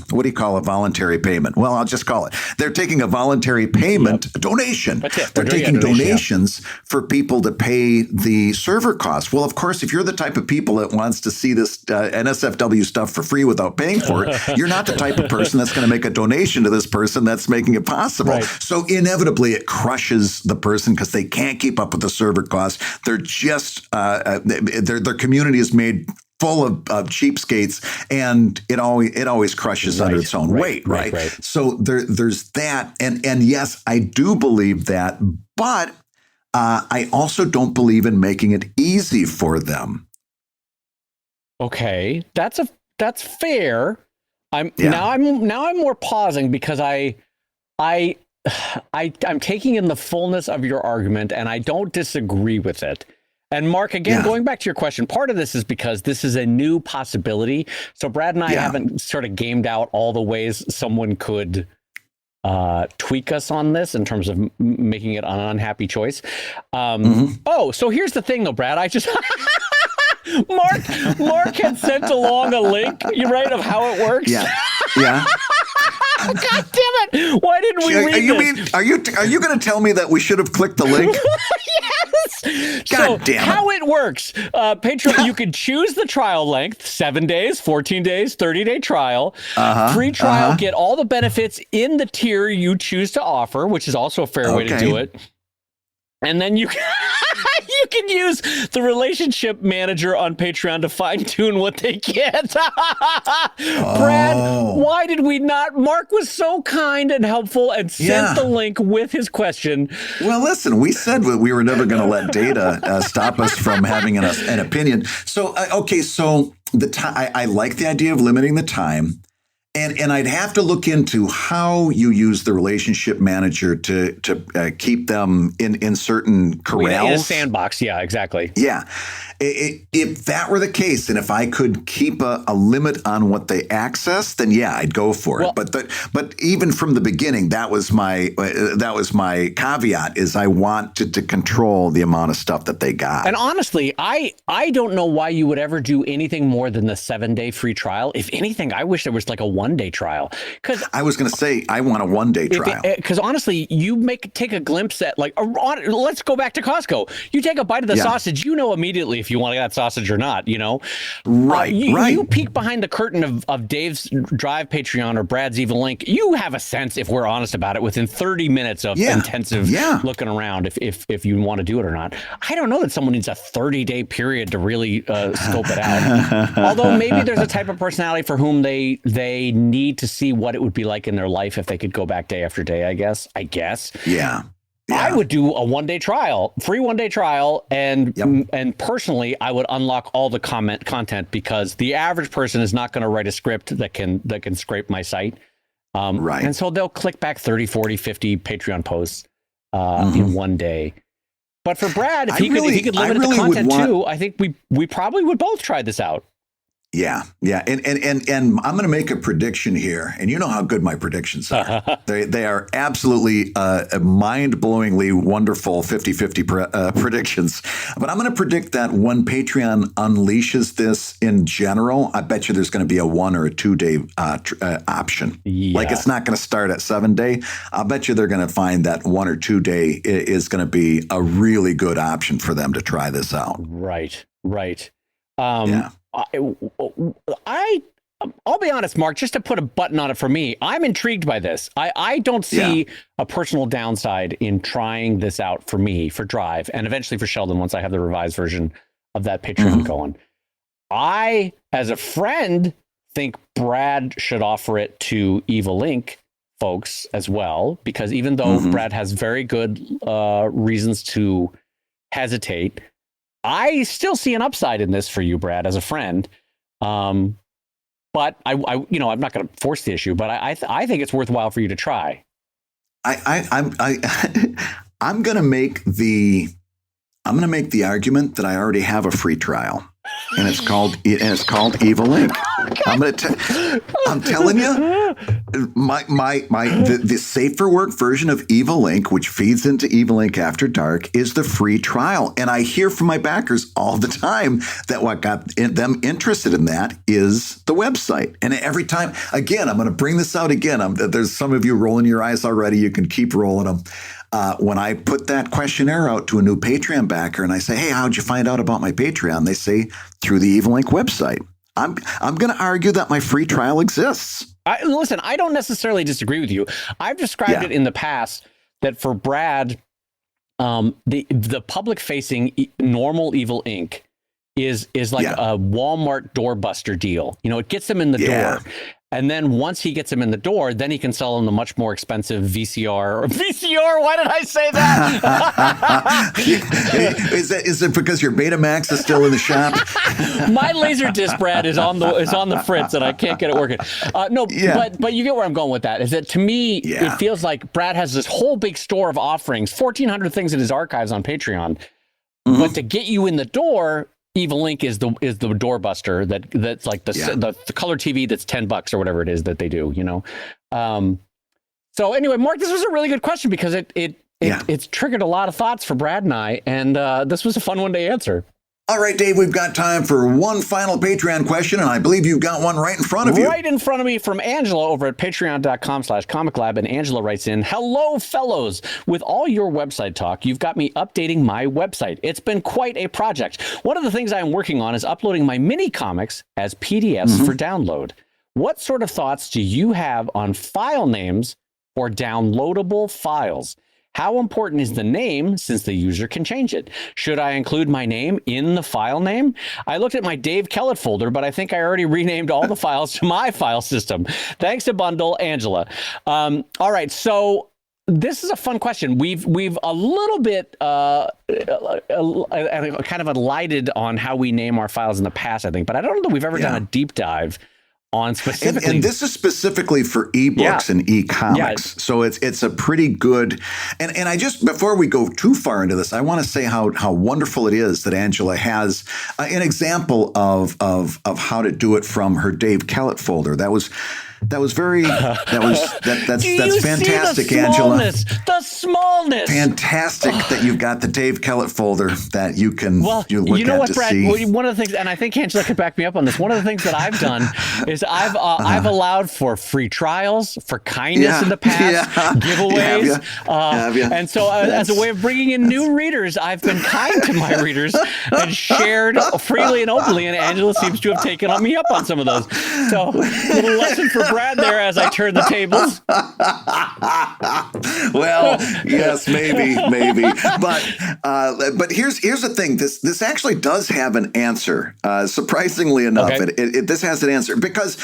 what do you call a voluntary payment? Well, I'll just call it. They're taking a voluntary payment, a donation. They're taking donations for people to pay the server costs. Well, of course, if you're the type of people that wants to see this NSFW stuff for free without paying for it, you're not the type of person that's going to make a donation to this person that's making it possible. Right. So inevitably, it crushes the person because they can't keep up with the server costs. They're just their community is made full of cheapskates, and it always crushes under its own weight, right? So there's that, and yes, I do believe that, but I also don't believe in making it easy for them. Okay, that's fair. Now I'm more pausing because I'm taking in the fullness of your argument, and I don't disagree with it. And Mark, again, going back to your question, part of this is because this is a new possibility. So Brad and I haven't sort of gamed out all the ways someone could tweak us on this in terms of making it an unhappy choice. Oh, so here's the thing, though, Brad. I just Mark had sent along a link, of how it works. Yeah. God damn What? Why didn't we read this? Are you going to tell me that we should have clicked the link? Yes. God damn it. How it works, Patreon, you can choose the trial length, 7 days, 14 days, 30-day trial. Free trial, get all the benefits in the tier you choose to offer, which is also a fair way to do it. And then you can use the relationship manager on Patreon to fine-tune what they get. Brad, why did we not? Mark was so kind and helpful and sent the link with his question. Well, listen, we said we were never going to let data stop us from having an opinion. So, so I like the idea of limiting the time. And I'd have to look into how you use the relationship manager to keep them in certain corrals. In a sandbox, yeah, exactly. Yeah. If that were the case, and if I could keep a limit on what they access, then yeah, I'd go for it. But even from the beginning, that was my caveat: is I wanted to control the amount of stuff that they got. And honestly, I don't know why you would ever do anything more than the 7-day free trial. If anything, I wish there was like a 1-day trial. Because I was going to say I want a 1-day trial. Because honestly, you take a glimpse at let's go back to Costco. You take a bite of the sausage, you know immediately if you want that sausage or not, you know? Right. You peek behind the curtain of Dave's Drive Patreon or Brad's Evil Link, you have a sense, if we're honest about it, within 30 minutes of intensive looking around if you want to do it or not. I don't know that someone needs a 30-day period to really scope it out. Although maybe there's a type of personality for whom they need to see what it would be like in their life if they could go back day after day, I guess. Yeah. I would do a 1-day trial, free 1-day trial, and personally, I would unlock all the content because the average person is not going to write a script that can scrape my site. Right. And so they'll click back 30, 40, 50 Patreon posts in 1 day. But for Brad, if he could limit the content too, I think we probably would both try this out. Yeah. And I'm going to make a prediction here. And you know how good my predictions are. They are absolutely mind-blowingly wonderful 50-50 predictions. But I'm going to predict that when Patreon unleashes this in general, I bet you there's going to be a 1 or a 2-day option. Yeah. Like it's not going to start at 7-day. I'll bet you they're going to find that 1 or 2 day is going to be a really good option for them to try this out. Right. I'll be honest, Mark, just to put a button on it for me, I'm intrigued by this. I don't see a personal downside in trying this out for me, for Drive, and eventually for Sheldon once I have the revised version of that Patreon going. I, as a friend, think Brad should offer it to Evil Link folks as well, because even though Brad has very good reasons to hesitate, I still see an upside in this for you, Brad, as a friend. But I'm not going to force the issue, but I think it's worthwhile for you to try. I'm going to make the argument that I already have a free trial, and it's called Evil Link. I'm telling you, the safer work version of Evil Link, which feeds into Evil Link After Dark, is the free trial. And I hear from my backers all the time that what got them interested in that is the website. And every time, again, I'm going to bring this out again. There's some of you rolling your eyes already. You can keep rolling them. When I put that questionnaire out to a new Patreon backer and I say, hey, how'd you find out about my Patreon? They say, through the Evil Link website. I'm going to argue that my free trial exists. Listen, I don't necessarily disagree with you. I've described it in the past that for Brad, the public-facing normal Evil Inc. is like a Walmart doorbuster deal. You know, it gets them in the door. And then once he gets them in the door, then he can sell them the much more expensive VCR. Why did I say that? Is it because your Betamax is still in the shop? My Laserdisc, Brad, is on the fritz, and I can't get it working. But you get where I'm going with that. Is that to me, it feels like Brad has this whole big store of offerings, 1,400 things in his archives on Patreon. But to get you in the door, Evil Link is the doorbuster that's like the color TV that's $10 or whatever it is that they do, you know. So anyway, Mark, this was a really good question because it's triggered a lot of thoughts for Brad and I, and this was a fun one to answer. All right, Dave, we've got time for one final Patreon question, and I believe you've got one right in front of you. Right in front of me from Angela over at patreon.com/comiclab. And Angela writes in, hello, fellows. With all your website talk, you've got me updating my website. It's been quite a project. One of the things I'm working on is uploading my mini comics as PDFs for download. What sort of thoughts do you have on file names for downloadable files? How important is the name since the user can change it? Should I include my name in the file name? I looked at my Dave Kellett folder, but I think I already renamed all the files to my file system. Thanks a bundle, Angela. All right, so this is a fun question. We've a little bit kind of alighted on how we name our files in the past, I think, but I don't know that we've ever done a deep dive on specifically. And this is specifically for ebooks and eComics. Yeah. So it's a pretty good, and I just, before we go too far into this, I want to say how wonderful it is that Angela has an example of how to do it from her Dave Kellett folder. That's fantastic, Angela. The smallness. Fantastic that you've got the Dave Kellett folder that you can look you know at what, to Brad? see. One of the things, and I think Angela could back me up on this. One of the things that I've done is I've allowed for free trials, for kindness in the past, giveaways, Have you? and so as a way of bringing in new readers, I've been kind to my readers and shared freely and openly. And Angela seems to have taken me up on some of those. So, little lesson for Brad there as I turn the tables. Well, yes, maybe, but here's the thing. This actually does have an answer. Surprisingly enough, this has an answer because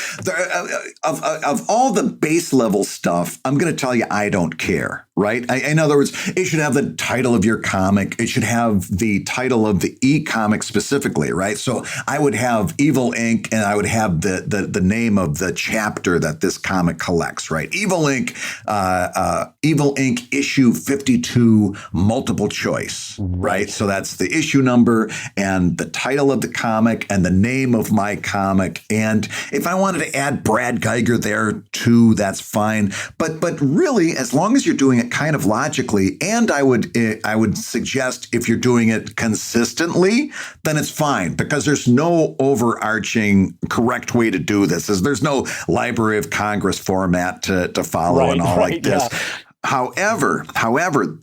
of all the base level stuff, I'm going to tell you I don't care. Right? In other words, it should have the title of your comic. It should have the title of the e-comic specifically, right? So I would have Evil Inc. and I would have the name of the chapter that this comic collects, right? Evil Inc. issue 52 multiple choice, right? So that's the issue number and the title of the comic and the name of my comic. And if I wanted to add Brad Geiger there too, that's fine. But really, as long as you're doing it kind of logically, and I would suggest if you're doing it consistently, then it's fine because there's no overarching correct way to do this. There's no Library of Congress format to follow and all like this. Yeah. However,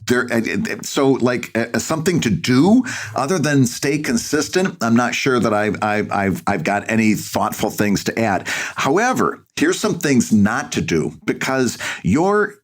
there. So, like something to do other than stay consistent. I'm not sure that I've got any thoughtful things to add. However, here's some things not to do because your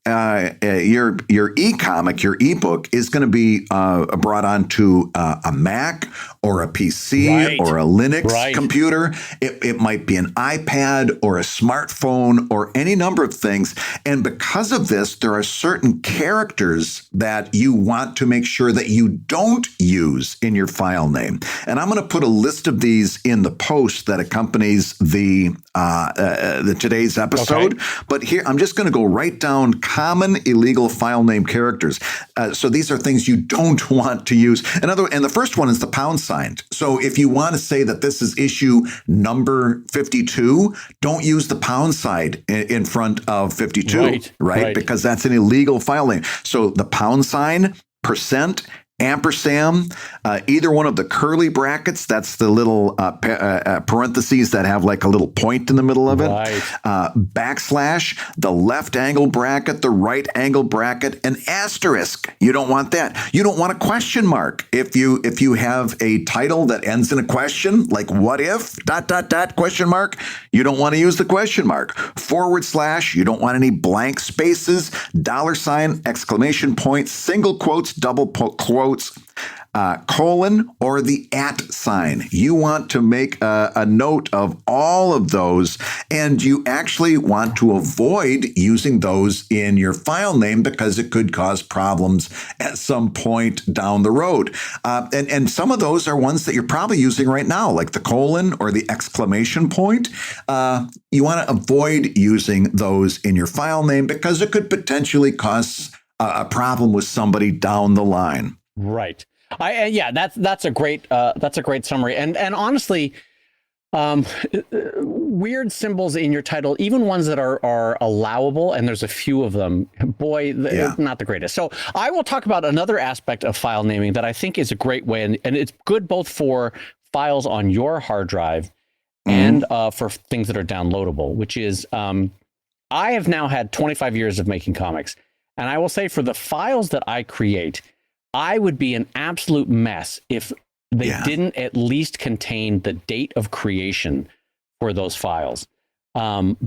e-comic, your ebook is going to be brought onto a Mac or a PC or a Linux computer. It might be an iPad or a smartphone or any number of things. And because of this, there are certain characters that you want to make sure that you don't use in your file name. And I'm going to put a list of these in the post that accompanies the today's episode. But here, I'm just going to go right down common illegal file name characters. So these are things you don't want to use. And the first one is the pound sign. So if you want to say that this is issue number 52, don't use the pound sign in front of 52, right? Because that's an illegal file name. So the pound sign, %, ampersand, either one of the curly brackets, that's the little parentheses that have like a little point in the middle of it, backslash, the left angle bracket, the right angle bracket, an asterisk. You don't want that. You don't want a question mark. If you have a title that ends in a question, like what if, ... question mark, you don't want to use the question mark. /, you don't want any blank spaces, $, exclamation point, single quotes, double quotes, colon, or the @ sign. You want to make a note of all of those, and you actually want to avoid using those in your file name because it could cause problems at some point down the road. And some of those are ones that you're probably using right now, like the colon or the exclamation point. You want to avoid using those in your file name because it could potentially cause a problem with somebody down the line. Right. That's a great summary. And honestly, Weird symbols in your title, even ones that are allowable, and there's a few of them. Boy, not the greatest. So I will talk about another aspect of file naming that I think is a great way, and it's good both for files on your hard drive and for things that are downloadable, which is I have now had 25 years of making comics, and I will say for the files that I create, I would be an absolute mess if they didn't at least contain the date of creation for those files.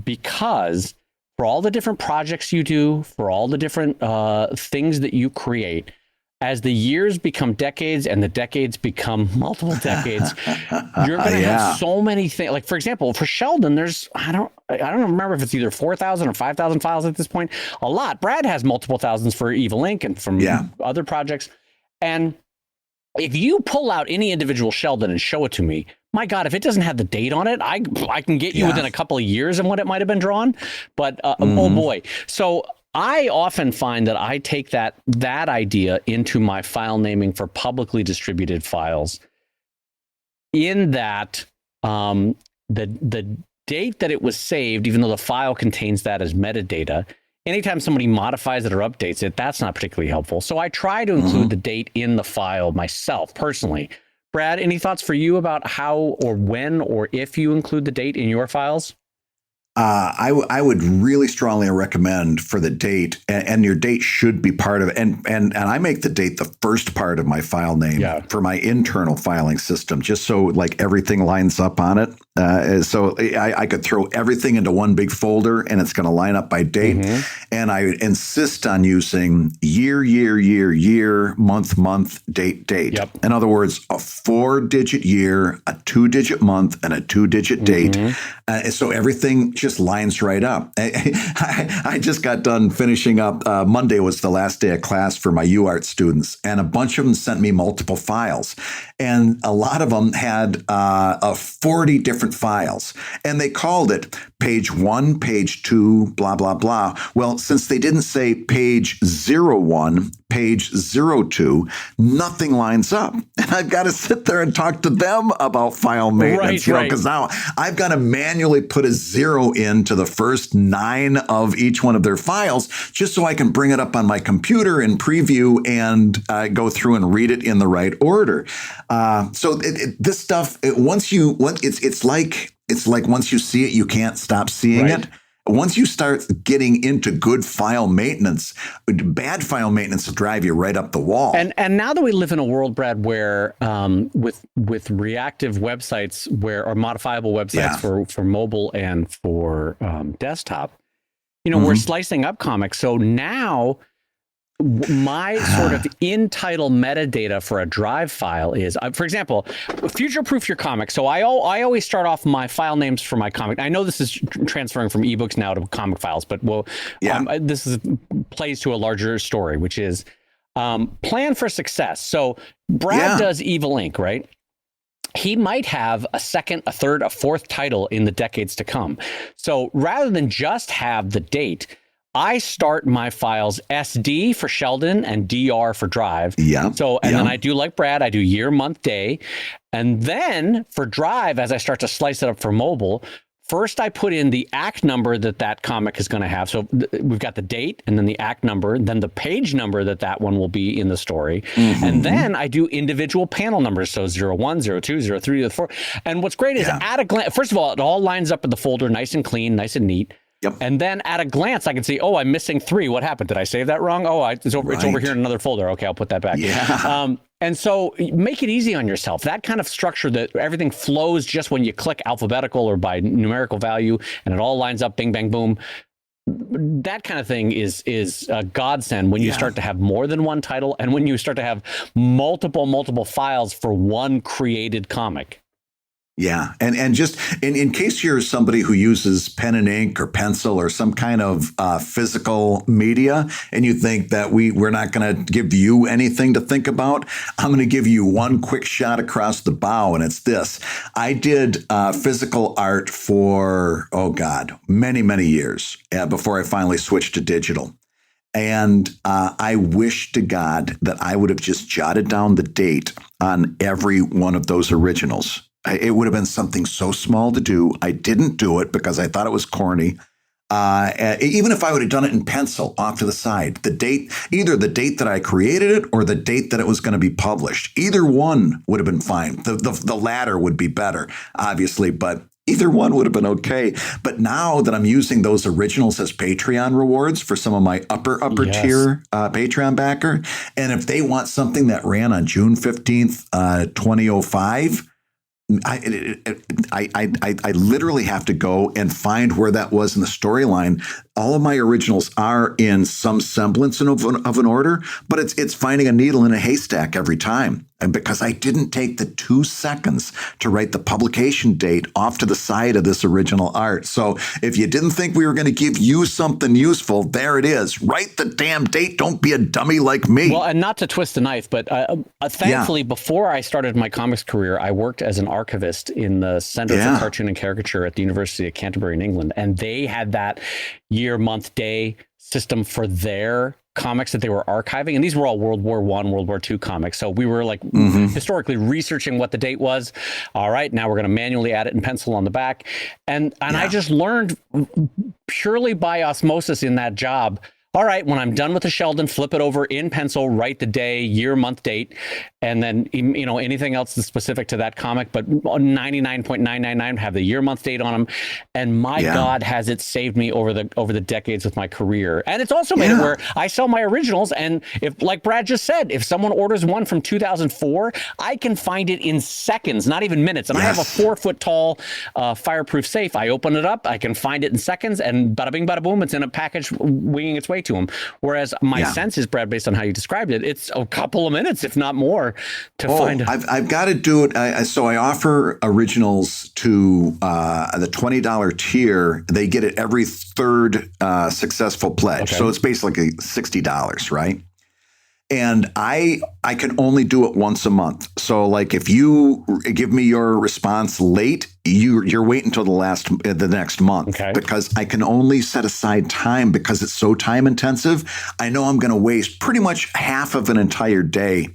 Because for all the different projects you do, for all the different things that you create, as the years become decades and the decades become multiple decades, you're going to have so many things. Like, for example, for Sheldon, there's, I don't remember if it's either 4,000 or 5,000 files at this point. A lot. Brad has multiple thousands for Evil Inc. and from other projects. And if you pull out any individual Sheldon and show it to me, my God, if it doesn't have the date on it, I can get you within a couple of years of when it might have been drawn. But oh boy. So I often find that I take that idea into my file naming for publicly distributed files, in that the date that it was saved, even though the file contains that as metadata, anytime somebody modifies it or updates it, that's not particularly helpful. So I try to include the date in the file myself personally. Brad, any thoughts for you about how or when or if you include the date in your files? I would really strongly recommend for the date, and your date should be part of it. And I make the date the first part of my file name for my internal filing system, just so like everything lines up on it. So I could throw everything into one big folder and it's going to line up by date. And I insist on using year, month, date. In other words, a 4-digit year, a 2-digit month, and a 2-digit date. So everything just lines right up. I just got done finishing up. Monday was the last day of class for my UArt students, and a bunch of them sent me multiple files. And a lot of them had 40 different files, and they called it page 1, page 2, blah, blah, blah. Well, since they didn't say page 01, page 02, nothing lines up. And I've got to sit there and talk to them about file maintenance, because now I've got to manually put a 0 into the first 9 of each one of their files, just so I can bring it up on my computer in preview and go through and read it in the right order. So this stuff, it's like once you see it, you can't stop seeing it. Once you start getting into good file maintenance, bad file maintenance will drive you right up the wall. And now that we live in a world, Brad, where with reactive websites or modifiable websites for mobile and for desktop, we're slicing up comics. So now my sort of in-title metadata for a drive file is, for example, future-proof your comic. So I always start off my file names for my comic. I know this is transferring from ebooks now to comic files, but this plays to a larger story, which is plan for success. So Brad does Evil Inc., right? He might have a second, a third, a fourth title in the decades to come. So rather than just have the date, I start my files SD for Sheldon and DR for Drive. So, and then I do like Brad, I do year, month, day. And then for Drive, as I start to slice it up for mobile, first I put in the act number that comic is going to have. So we've got the date and then the act number, then the page number that one will be in the story. And then I do individual panel numbers. So 01, 02, 03, 04. And what's great is at a glance, first of all, it all lines up in the folder, nice and clean, nice and neat. And then at a glance, I can see, oh, I'm missing 3. What happened? Did I save that wrong? Oh, it's over here in another folder. Okay, I'll put that back. And so make it easy on yourself. That kind of structure that everything flows just when you click alphabetical or by numerical value and it all lines up, bing, bang, boom. That kind of thing is a godsend when you start to have more than one title and when you start to have multiple files for one created comic. Yeah. And just in case you're somebody who uses pen and ink or pencil or some kind of physical media, and you think that we're not going to give you anything to think about, I'm going to give you one quick shot across the bow. And it's this. I did physical art for, many, many years before I finally switched to digital. And I wish to God that I would have just jotted down the date on every one of those originals. It would have been something so small to do. I didn't do it because I thought it was corny. Even if I would have done it in pencil off to the side, either the date that I created it or the date that it was going to be published, either one would have been fine. The latter would be better, obviously, but either one would have been okay. But now that I'm using those originals as Patreon rewards for some of my upper tier Patreon backer, and if they want something that ran on June 15th, 2005, I literally have to go and find where that was in the storyline. All of my originals are in some semblance of an order, but it's finding a needle in a haystack every time. And because I didn't take the 2 seconds to write the publication date off to the side of this original art. So if you didn't think we were going to give you something useful, there it is. Write the damn date. Don't be a dummy like me. Well, and not to twist the knife, but thankfully, before I started my comics career, I worked as an archivist in the Center for Cartoon and Caricature at the University of Canterbury in England. And they had that year, month, day system for their comics that they were archiving, and these were all World War I, World War II comics. So we were like historically researching what the date was. All right, now we're going to manually add it in pencil on the back, and I just learned purely by osmosis in that job. All right, when I'm done with the Sheldon, flip it over in pencil, write the day, year, month, date, and then anything else that's specific to that comic, but 99.999 have the year, month, date on them. And my God, has it saved me over the decades with my career. And it's also made it where I sell my originals, and if, like Brad just said, if someone orders one from 2004, I can find it in seconds, not even minutes. And I have a 4-foot tall fireproof safe. I open it up, I can find it in seconds, and bada bing, bada boom, it's in a package winging its way to them. Whereas my sense is, Brad, based on how you described it, it's a couple of minutes, if not more, to find. I've got to do it. So I offer originals to the $20 tier. They get it every third successful pledge. So it's basically $60, right? And I can only do it once a month. So like if you give me your response late, you're waiting until the next month, because I can only set aside time because it's so time intensive. I know I'm going to waste pretty much half of an entire day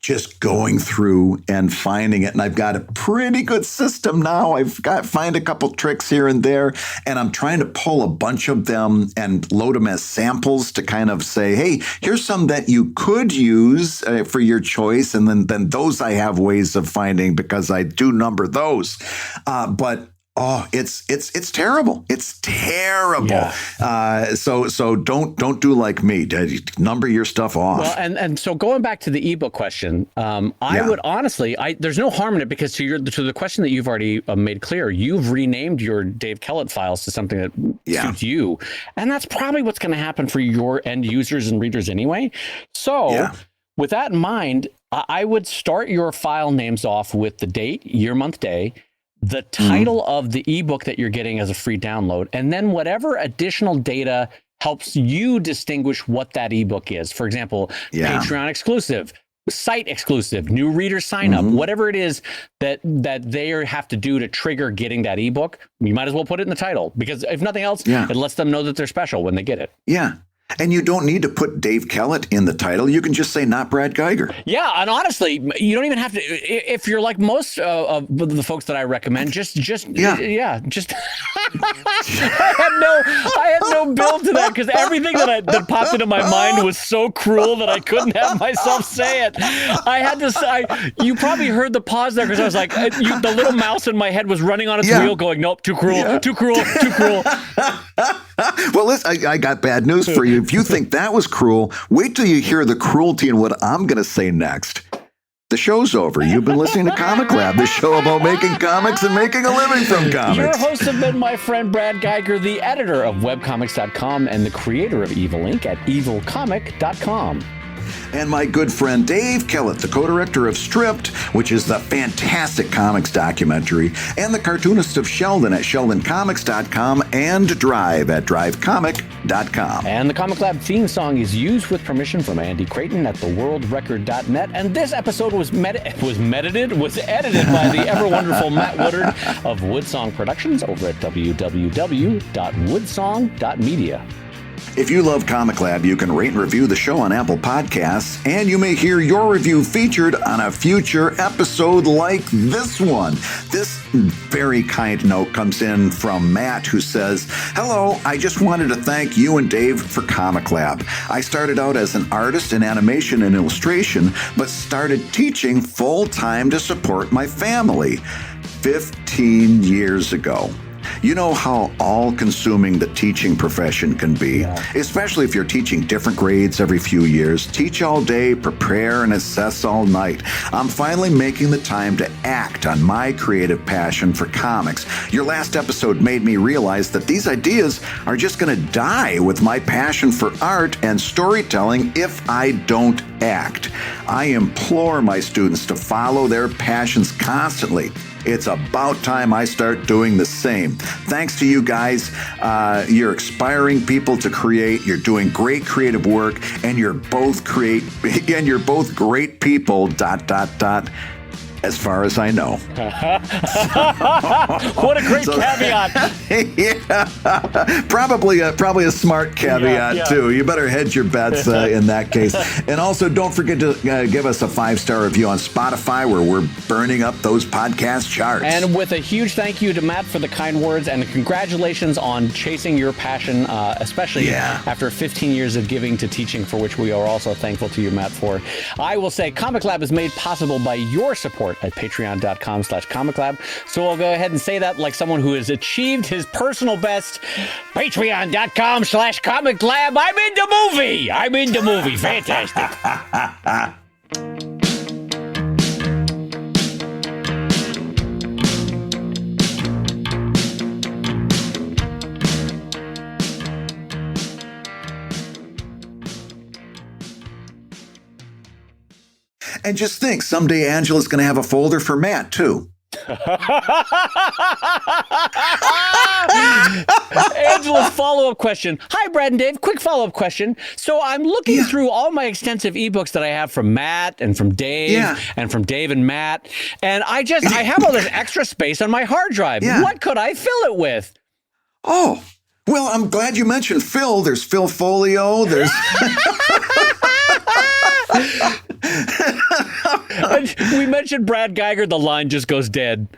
just going through and finding it. And I've got a pretty good system now. I've find a couple tricks here and there, and I'm trying to pull a bunch of them and load them as samples to kind of say, hey, here's some that you could use for your choice. And then those I have ways of finding because I do number those. But it's terrible. It's terrible. Yeah. So don't do like me. Number your stuff off. Well, and so going back to the ebook question, I would honestly, there's no harm in it, because to the question that you've already made clear, you've renamed your Dave Kellett files to something that suits you, and that's probably what's going to happen for your end users and readers anyway. So with that in mind, I would start your file names off with the date, year, month, day, the title of the ebook that you're getting as a free download, and then whatever additional data helps you distinguish what that ebook is. For example, Patreon exclusive, site exclusive, new reader sign up, whatever it is that they have to do to trigger getting that ebook. You might as well put it in the title, because if nothing else, it lets them know that they're special when they get it. Yeah. And you don't need to put Dave Kellett in the title. You can just say not Brad Geiger. Yeah, and honestly, you don't even have to. If you're like most of the folks that I recommend, just I had no build to that, because everything that popped into my mind was so cruel that I couldn't have myself say it. I had to. You probably heard the pause there, because I was like, the little mouse in my head was running on its wheel, going, "Nope, too cruel, too cruel, too cruel." Well, listen, I got bad news for you. If you think that was cruel, wait till you hear the cruelty in what I'm going to say next. The show's over. You've been listening to Comic Lab, the show about making comics and making a living from comics. Your hosts have been my friend Brad Geiger, the editor of webcomics.com and the creator of Evil Inc. at evilcomic.com. And my good friend Dave Kellett, the co-director of Stripped, which is the fantastic comics documentary, and the cartoonist of Sheldon at sheldoncomics.com and Drive at drivecomic.com. And the Comic Lab theme song is used with permission from Andy Creighton at theworldrecord.net. And this episode was edited by the ever wonderful Matt Woodard of Woodsong Productions over at www.woodsong.media. If you love Comic Lab, you can rate and review the show on Apple Podcasts, and you may hear your review featured on a future episode like this one. This very kind note comes in from Matt, who says, "Hello, I just wanted to thank you and Dave for Comic Lab. I started out as an artist in animation and illustration, but started teaching full-time to support my family 15 years ago. You know how all-consuming the teaching profession can be, especially if you're teaching different grades every few years. Teach all day, prepare, and assess all night. I'm finally making the time to act on my creative passion for comics. Your last episode made me realize that these ideas are just going to die with my passion for art and storytelling if I don't act. I implore my students to follow their passions constantly. It's about time I start doing the same. Thanks to you guys. You're inspiring people to create. You're doing great creative work, and you're both great people. ... As far as I know." What a great caveat. Yeah, probably a smart caveat too. You better hedge your bets in that case. And also, don't forget to give us a 5-star review on Spotify, where we're burning up those podcast charts. And with a huge thank you to Matt for the kind words, and congratulations on chasing your passion, especially after 15 years of giving to teaching, for which we are also thankful to you, Matt, for. I will say Comic Lab is made possible by your support at patreon.com/comiclab. So I'll go ahead and say that like someone who has achieved his personal best. Patreon.com/comiclab. I'm in the movie. Fantastic. And just think, someday Angela's going to have a folder for Matt, too. Angela's follow-up question. Hi, Brad and Dave. Quick follow-up question. So I'm looking through all my extensive ebooks that I have from Matt and from Dave and from Dave and Matt, and I have all this extra space on my hard drive. What could I fill it with? Oh, well, I'm glad you mentioned Phil. There's Phil Folio. There's... We mentioned Brad Geiger. The line just goes dead.